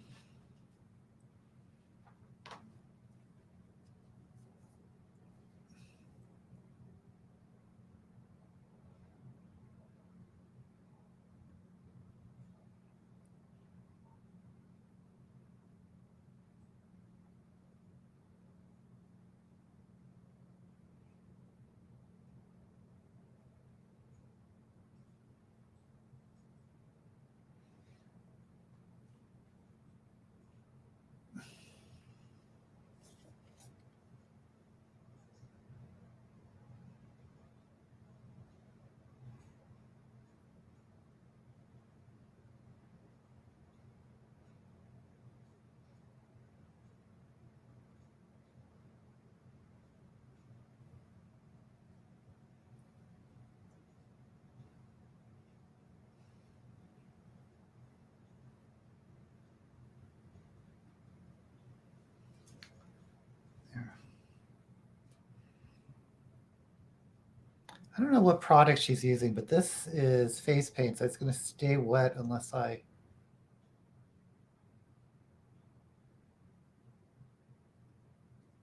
I don't know what product she's using, but this is face paint, so it's going to stay wet unless I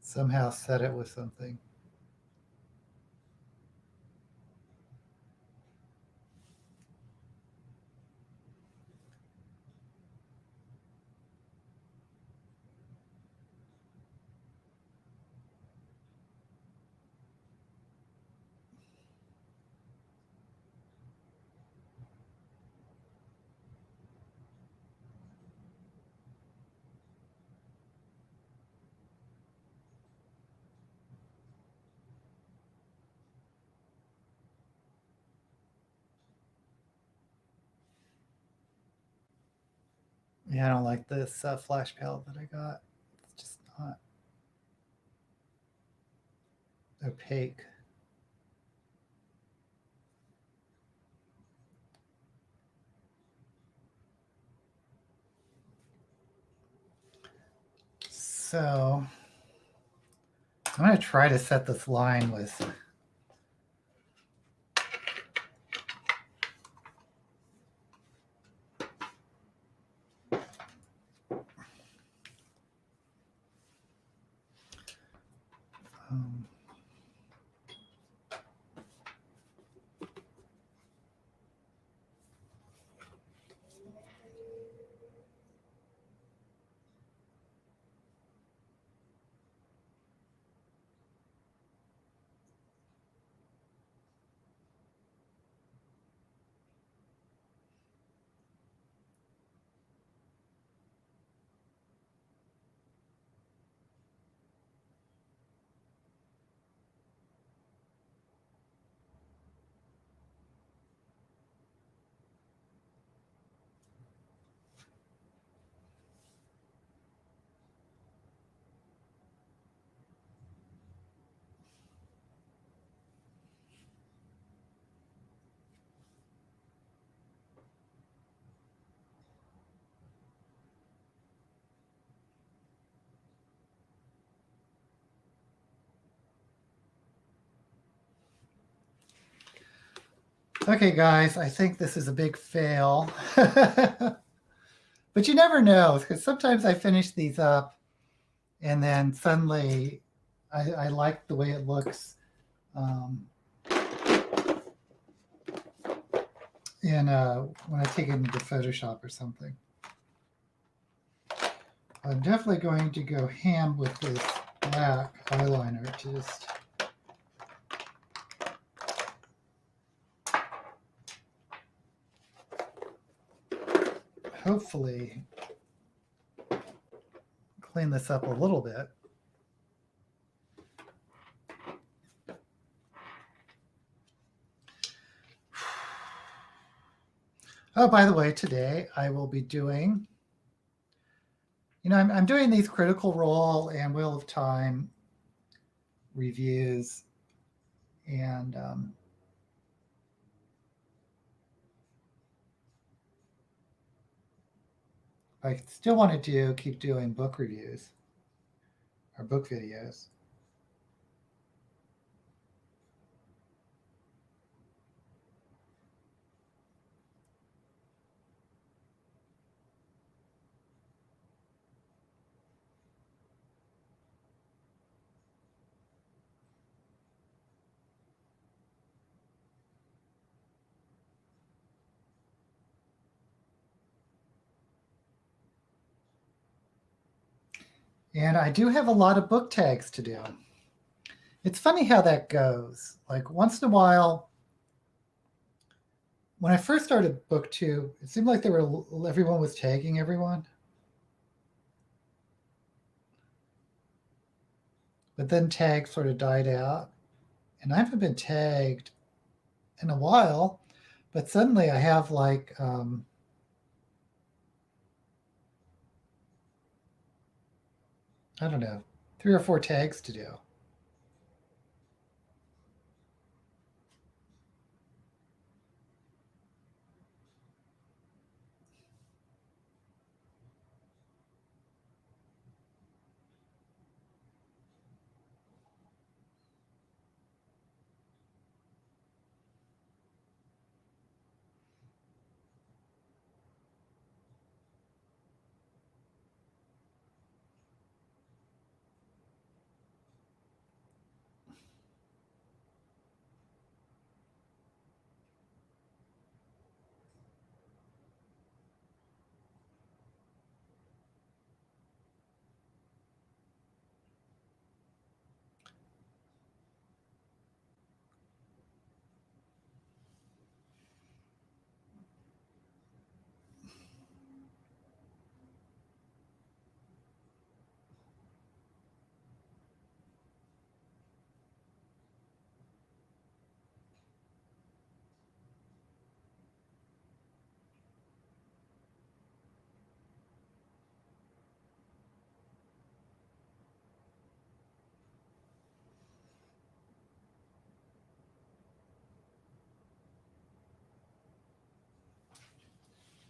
somehow set it with something. Yeah, I don't like this flash palette that I got. It's just not opaque. So I'm going to try to set this line with Okay, guys, I think this is a big fail. But you never know, because sometimes I finish these up and then suddenly I like the way it looks when I take it into Photoshop or something. I'm definitely going to go ham with this black eyeliner to just hopefully clean this up a little bit. Oh, by the way, today I will be doing, I'm doing these Critical Role and Wheel of Time reviews, and I still want to keep doing book reviews or book videos. And I do have a lot of book tags to do. It's funny how that goes. Like once in a while, when I first started Booktube, it seemed like everyone was tagging everyone. But then tags sort of died out. And I haven't been tagged in a while, but suddenly I have like, I don't know, 3 or 4 tags to do.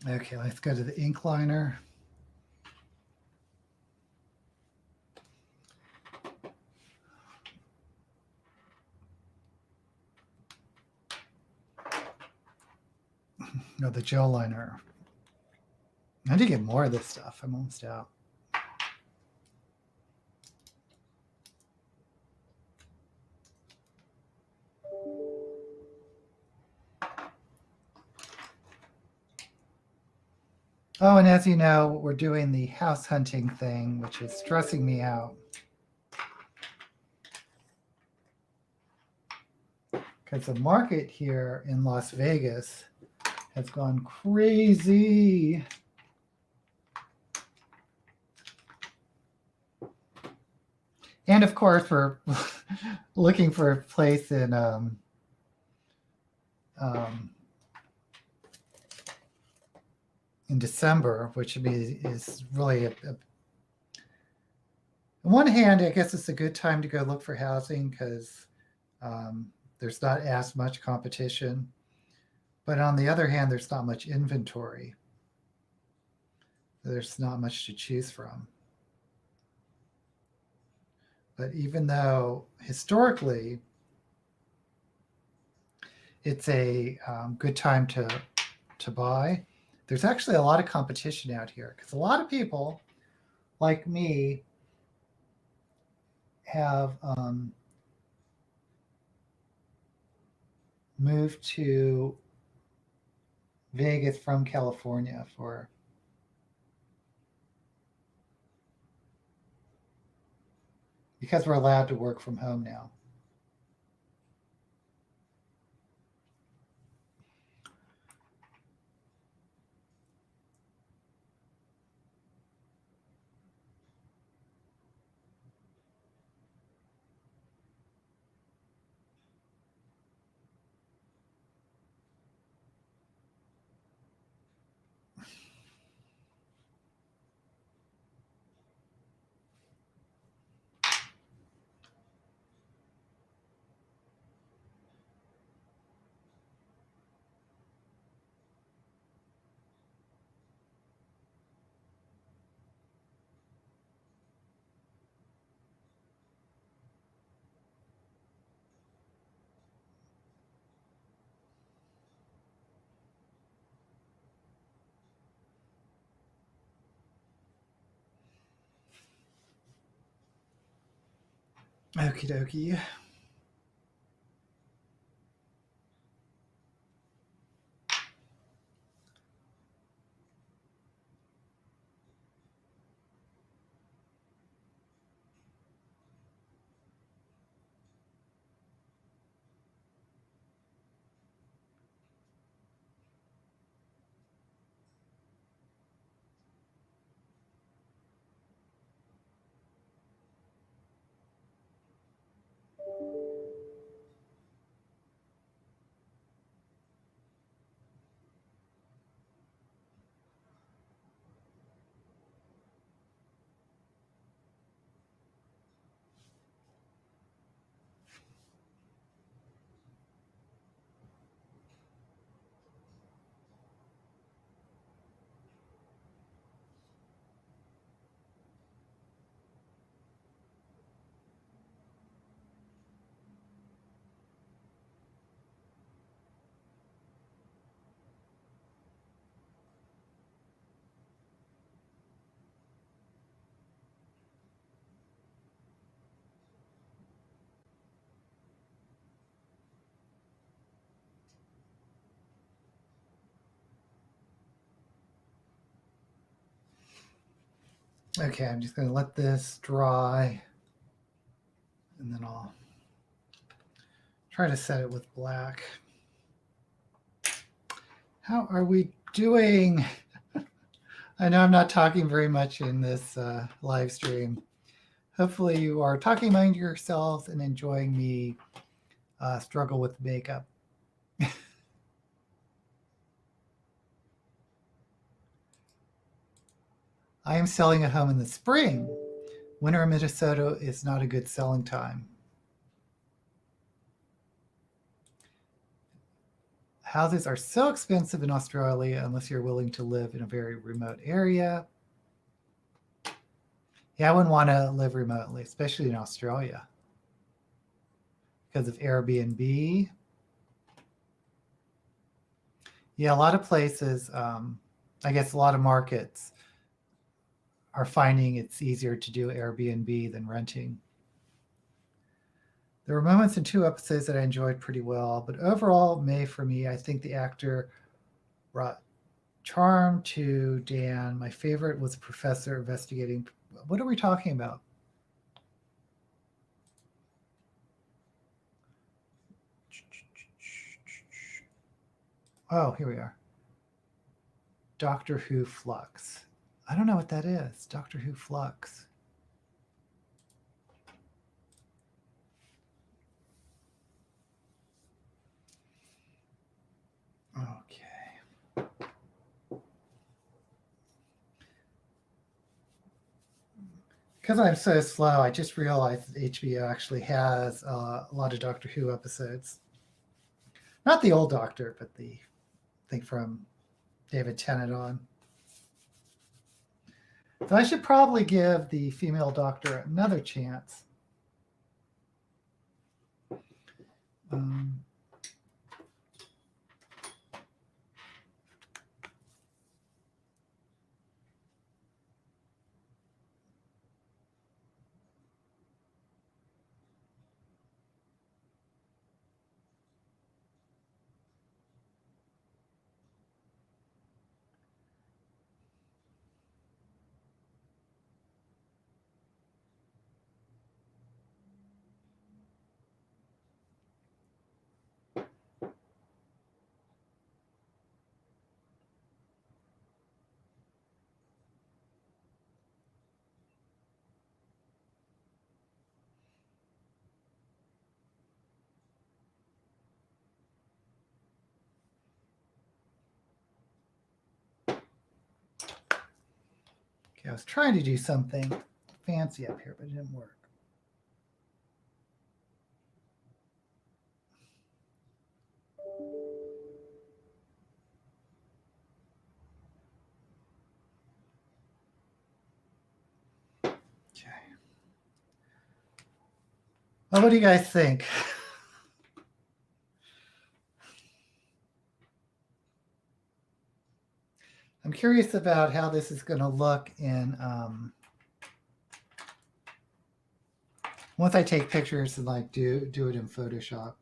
Okay, let's go to the ink liner. No, the gel liner. I need to get more of this stuff. I'm almost out. Oh, and as you know, we're doing the house hunting thing, which is stressing me out. Because the market here in Las Vegas has gone crazy. And of course, we're looking for a place in December, which is really on one hand, I guess it's a good time to go look for housing because there's not as much competition. But on the other hand, there's not much inventory. There's not much to choose from. But even though historically it's a good time to buy, there's actually a lot of competition out here because a lot of people like me have moved to Vegas from California because we're allowed to work from home now. Okie dokie. Okay, I'm just going to let this dry, and then I'll try to set it with black. How are we doing? I know I'm not talking very much in this live stream. Hopefully you are talking among yourselves and enjoying me struggle with makeup. I am selling a home in the spring. Winter in Minnesota is not a good selling time. Houses are so expensive in Australia unless you're willing to live in a very remote area. Yeah, I wouldn't want to live remotely, especially in Australia because of Airbnb. Yeah, a lot of places, I guess a lot of markets are finding it's easier to do Airbnb than renting. There were moments in 2 episodes that I enjoyed pretty well, but overall, May for me, I think the actor brought charm to Dan. My favorite was Professor investigating. What are we talking about? Oh, here we are. Doctor Who Flux. I don't know what that is. Doctor Who Flux. Okay. Because I'm so slow, I just realized that HBO actually has a lot of Doctor Who episodes. Not the old Doctor, but the thing from David Tennant on. So I should probably give the female Doctor another chance. Okay, I was trying to do something fancy up here, but it didn't work. Okay. Well, what do you guys think? I'm curious about how this is going to look in once I take pictures and like do it in Photoshop.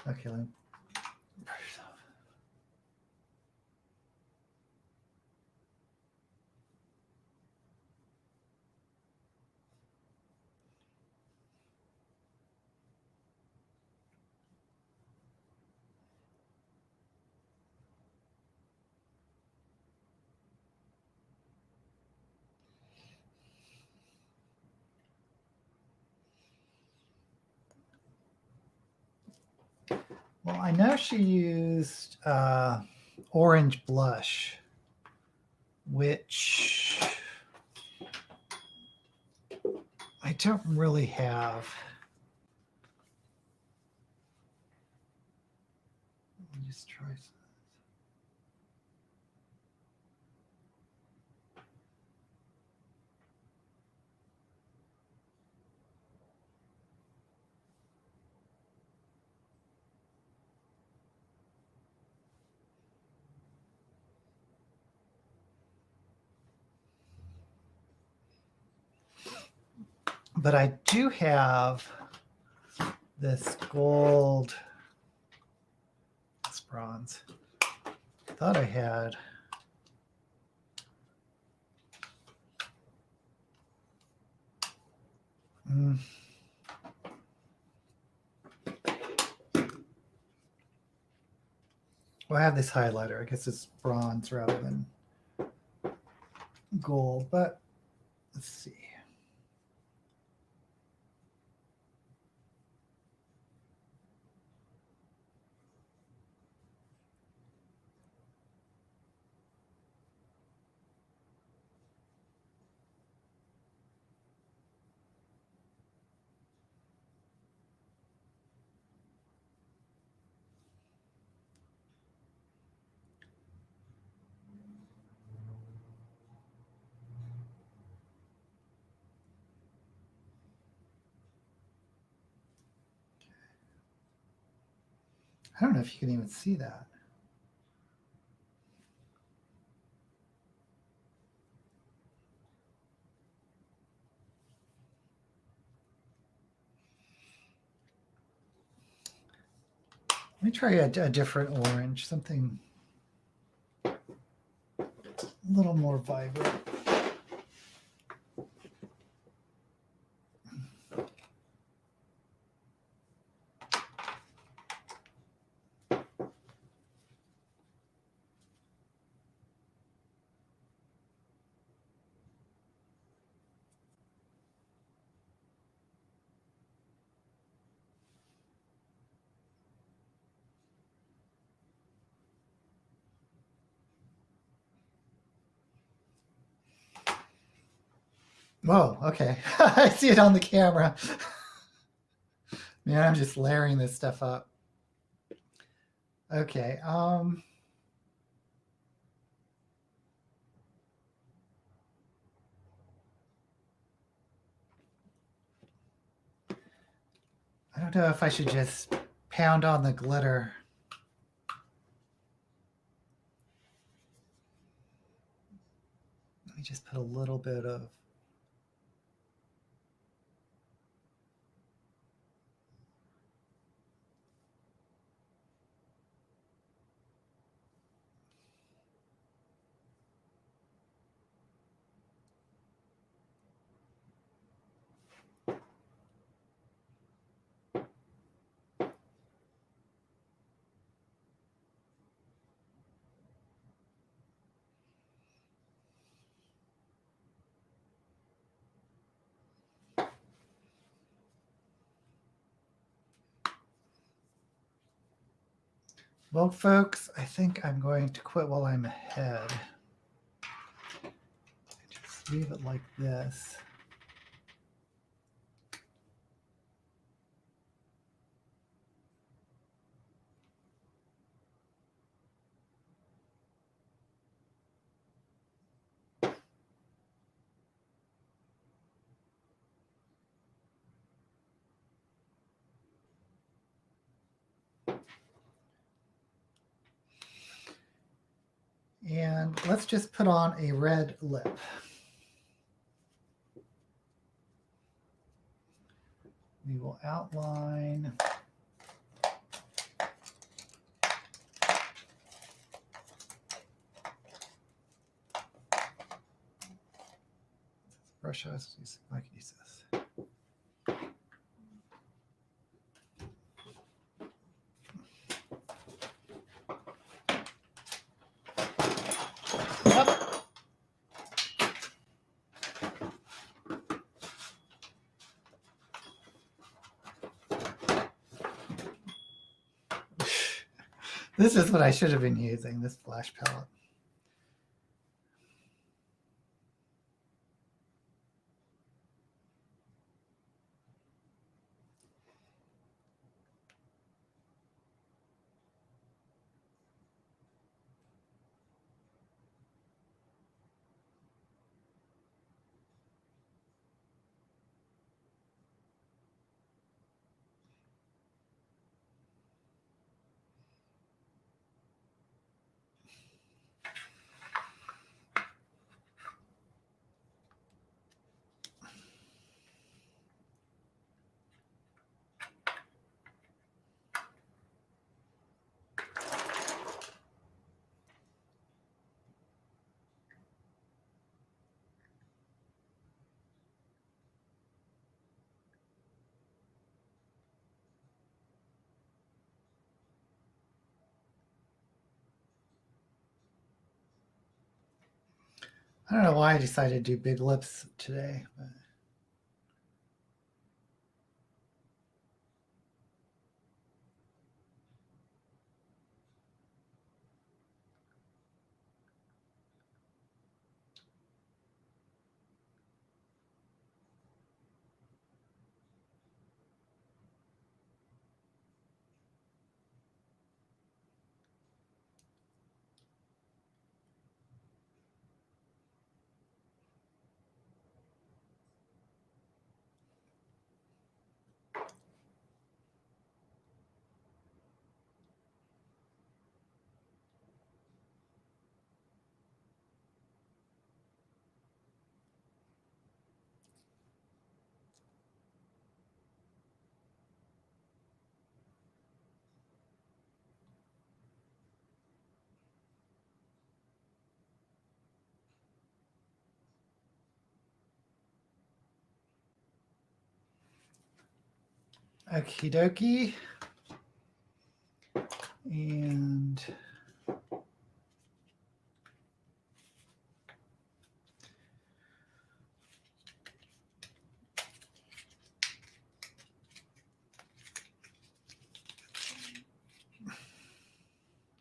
Okay, let me. Well, I know she used orange blush, which I don't really have. Let me just try some. But I do have this gold. It's bronze. Thought I had. Well, I have this highlighter. I guess it's bronze rather than gold, but let's see. I don't know if you can even see that. Let me try a different orange, something a little more vibrant. Whoa, okay. I see it on the camera. Man, I'm just layering this stuff up. Okay. I don't know if I should just pound on the glitter. Let me just put a little bit of. Well, folks, I think I'm going to quit while I'm ahead. Just leave it like this. And let's just put on a red lip. We will outline. Brush, I can use this. Yep. This is what I should have been using, this flash palette. I don't know why I decided to do big lips today, but Okie dokie. And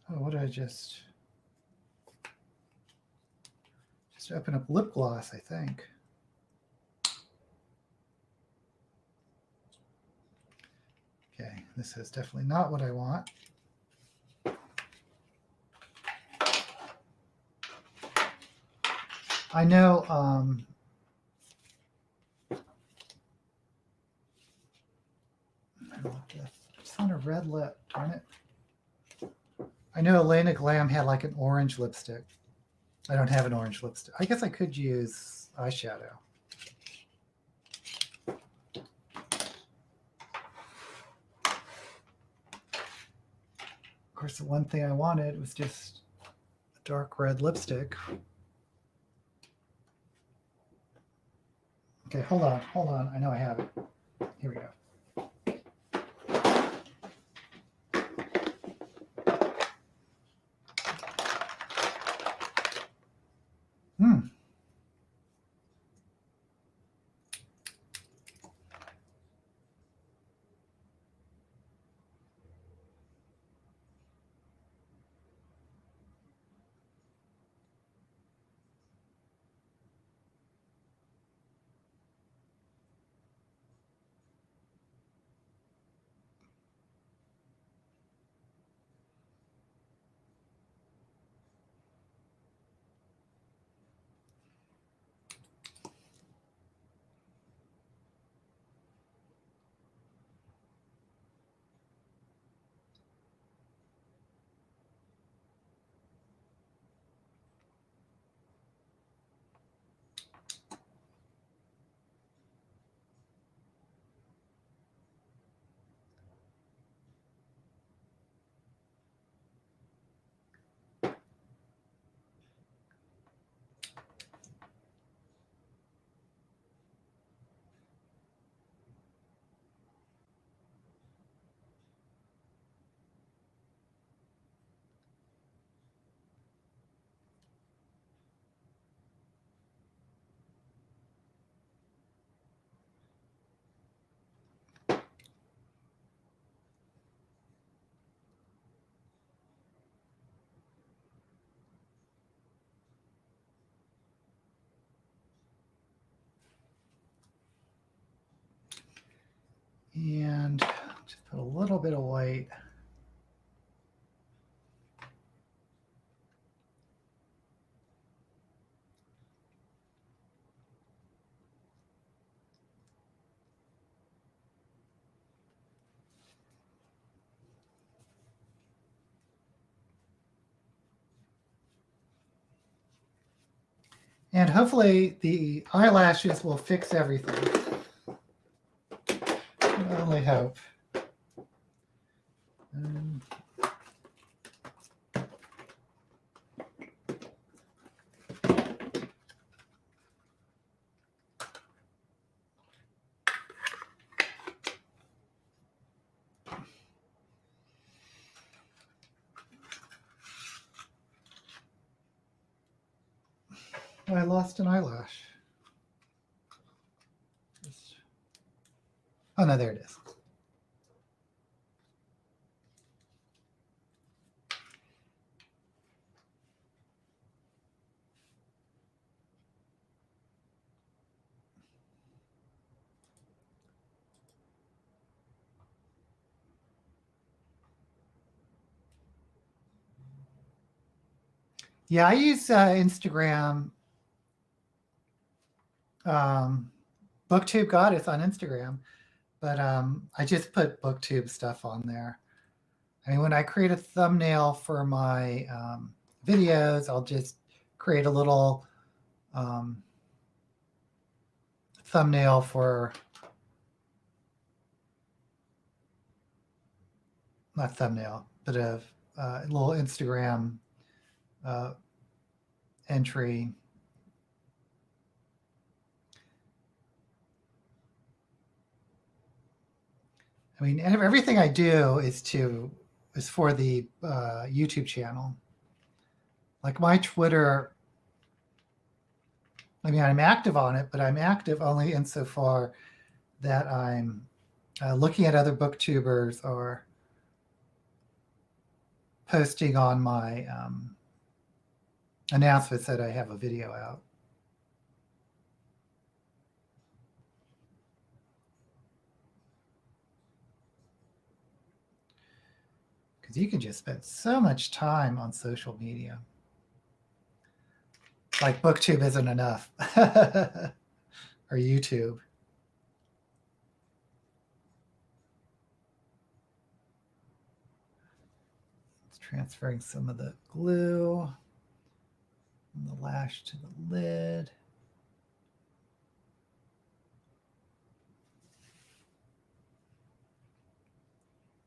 oh, what did I just open up lip gloss, I think. Okay, this is definitely not what I want. I know I just want a red lip, darn it. I know Elena Glam had like an orange lipstick. I don't have an orange lipstick. I guess I could use eyeshadow. Of course, the one thing I wanted was just a dark red lipstick. Okay, hold on. I know I have it. Here we go. And just put a little bit of white. And hopefully the eyelashes will fix everything. I only hope. Oh, I lost an eyelash. Oh, no, there it is. Yeah, I use Instagram, Booktube Goddess on Instagram, but I just put Booktube stuff on there. I mean, when I create a thumbnail for my videos, I'll just create a little thumbnail for, not thumbnail, but a little Instagram entry. I mean, everything I do is for the YouTube channel. Like my Twitter, I mean, I'm active on it, but I'm active only insofar that I'm looking at other booktubers or posting on my announcements that I have a video out. Because you can just spend so much time on social media. Like Booktube isn't enough. Or YouTube. It's transferring some of the glue from the lash to the lid.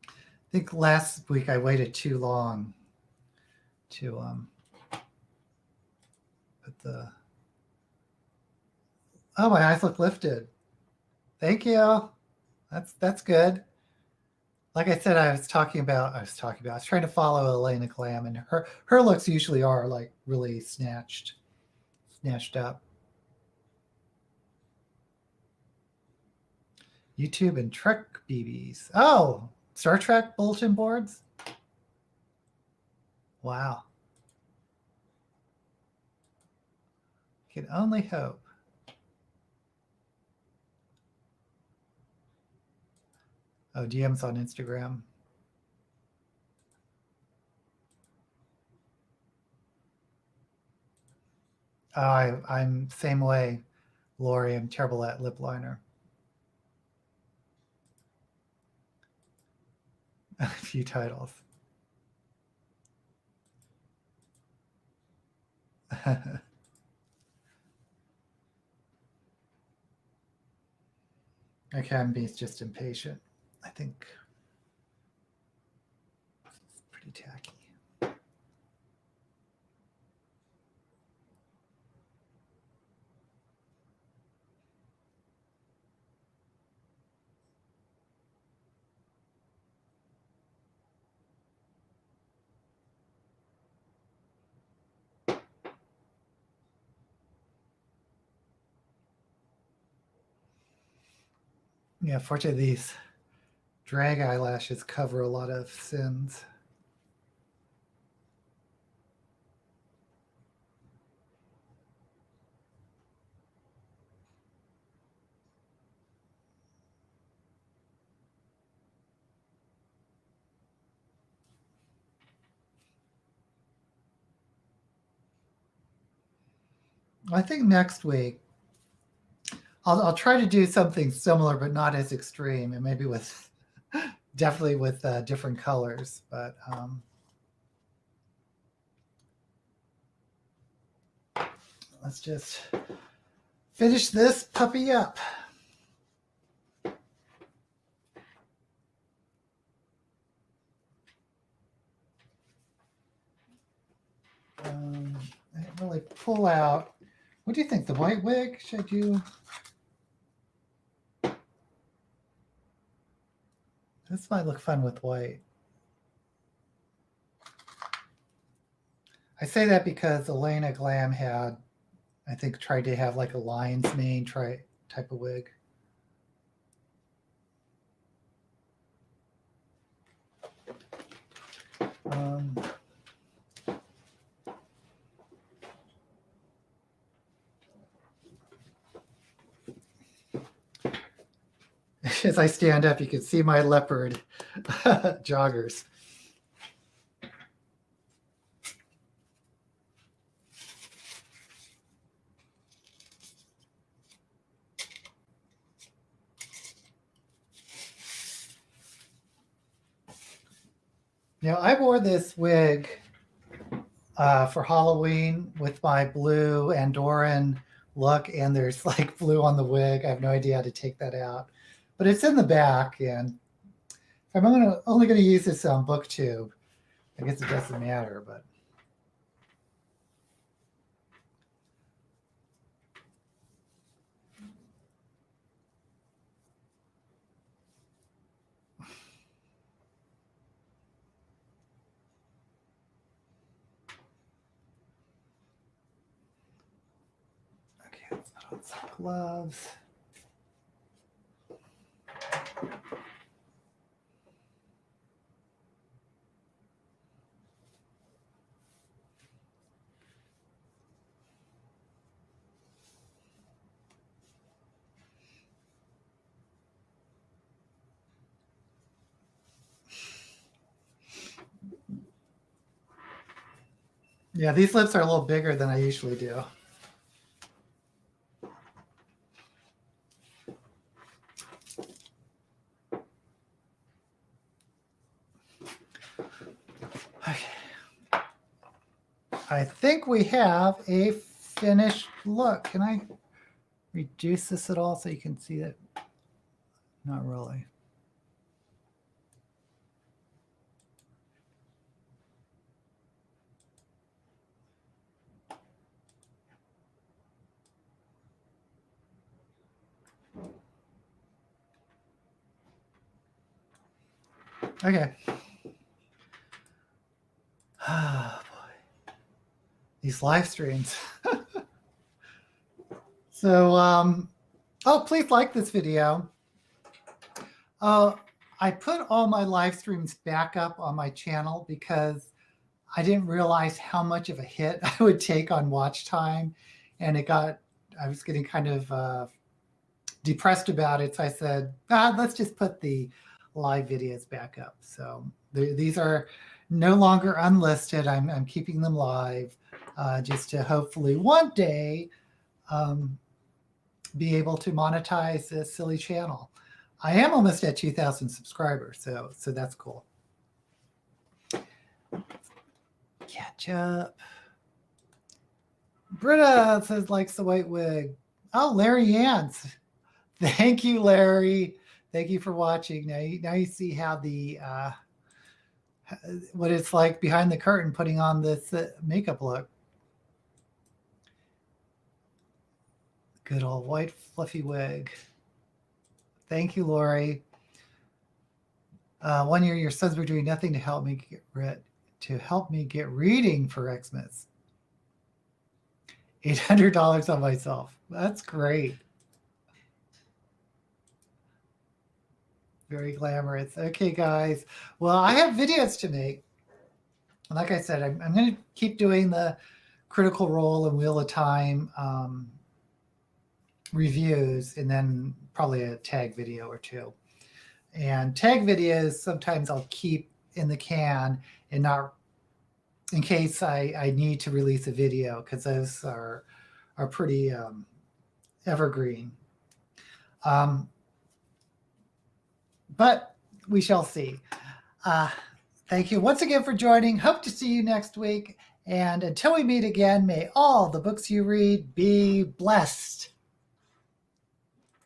I think last week I waited too long to put the... Oh, my eyes look lifted. Thank you. That's good. Like I said, I was trying to follow Elena Glam, and her looks usually are like really snatched up. YouTube and Trek BBs. Oh, Star Trek bulletin boards? Wow. Can only hope. Oh, DMs on Instagram. Oh, I'm same way, Lori. I'm terrible at lip liner. A few titles. Academy's just impatient. I think it's pretty tacky. Yeah, fortunately, these drag eyelashes cover a lot of sins. I think next week I'll try to do something similar, but not as extreme, and maybe with definitely with different colors. But let's just finish this puppy up. I didn't really pull out. What do you think? The white wig? Should I do? This might look fun with white. I say that because Elena Glam had, I think, tried to have like a lion's mane type of wig. As I stand up, you can see my leopard joggers. Now, I wore this wig for Halloween with my blue Andorran look, and there's like blue on the wig. I have no idea how to take that out, but it's in the back, and if I'm only going to use this on Booktube, I guess it doesn't matter, but. Put some gloves. Yeah, these lips are a little bigger than I usually do. Okay. I think we have a finished look. Can I reduce this at all so you can see it? Not really. Okay. Oh, boy. These live streams. So, oh, please like this video. I put all my live streams back up on my channel because I didn't realize how much of a hit I would take on watch time. And I was getting kind of depressed about it. So I said, let's just put the live videos back up. So these are no longer unlisted. I'm keeping them live just to hopefully one day be able to monetize this silly channel. I am almost at 2,000 subscribers, so that's cool. Ketchup. Britta says likes the white wig. Oh, Larry Ann's. Thank you, Larry. Thank you for watching. Now you see how the what it's like behind the curtain putting on this makeup look. Good old white fluffy wig. Thank you, Lori. 1 year, your sons were doing nothing to help me get reading for Xmas. $800 on myself. That's great. Very glamorous. Okay, guys. Well, I have videos to make. Like I said, I'm going to keep doing the Critical Role and Wheel of Time reviews, and then probably a tag video or two. And tag videos, sometimes I'll keep in the can and not in case I need to release a video, because those are pretty evergreen. But we shall see. Thank you once again for joining. Hope to see you next week. And until we meet again, may all the books you read be blessed.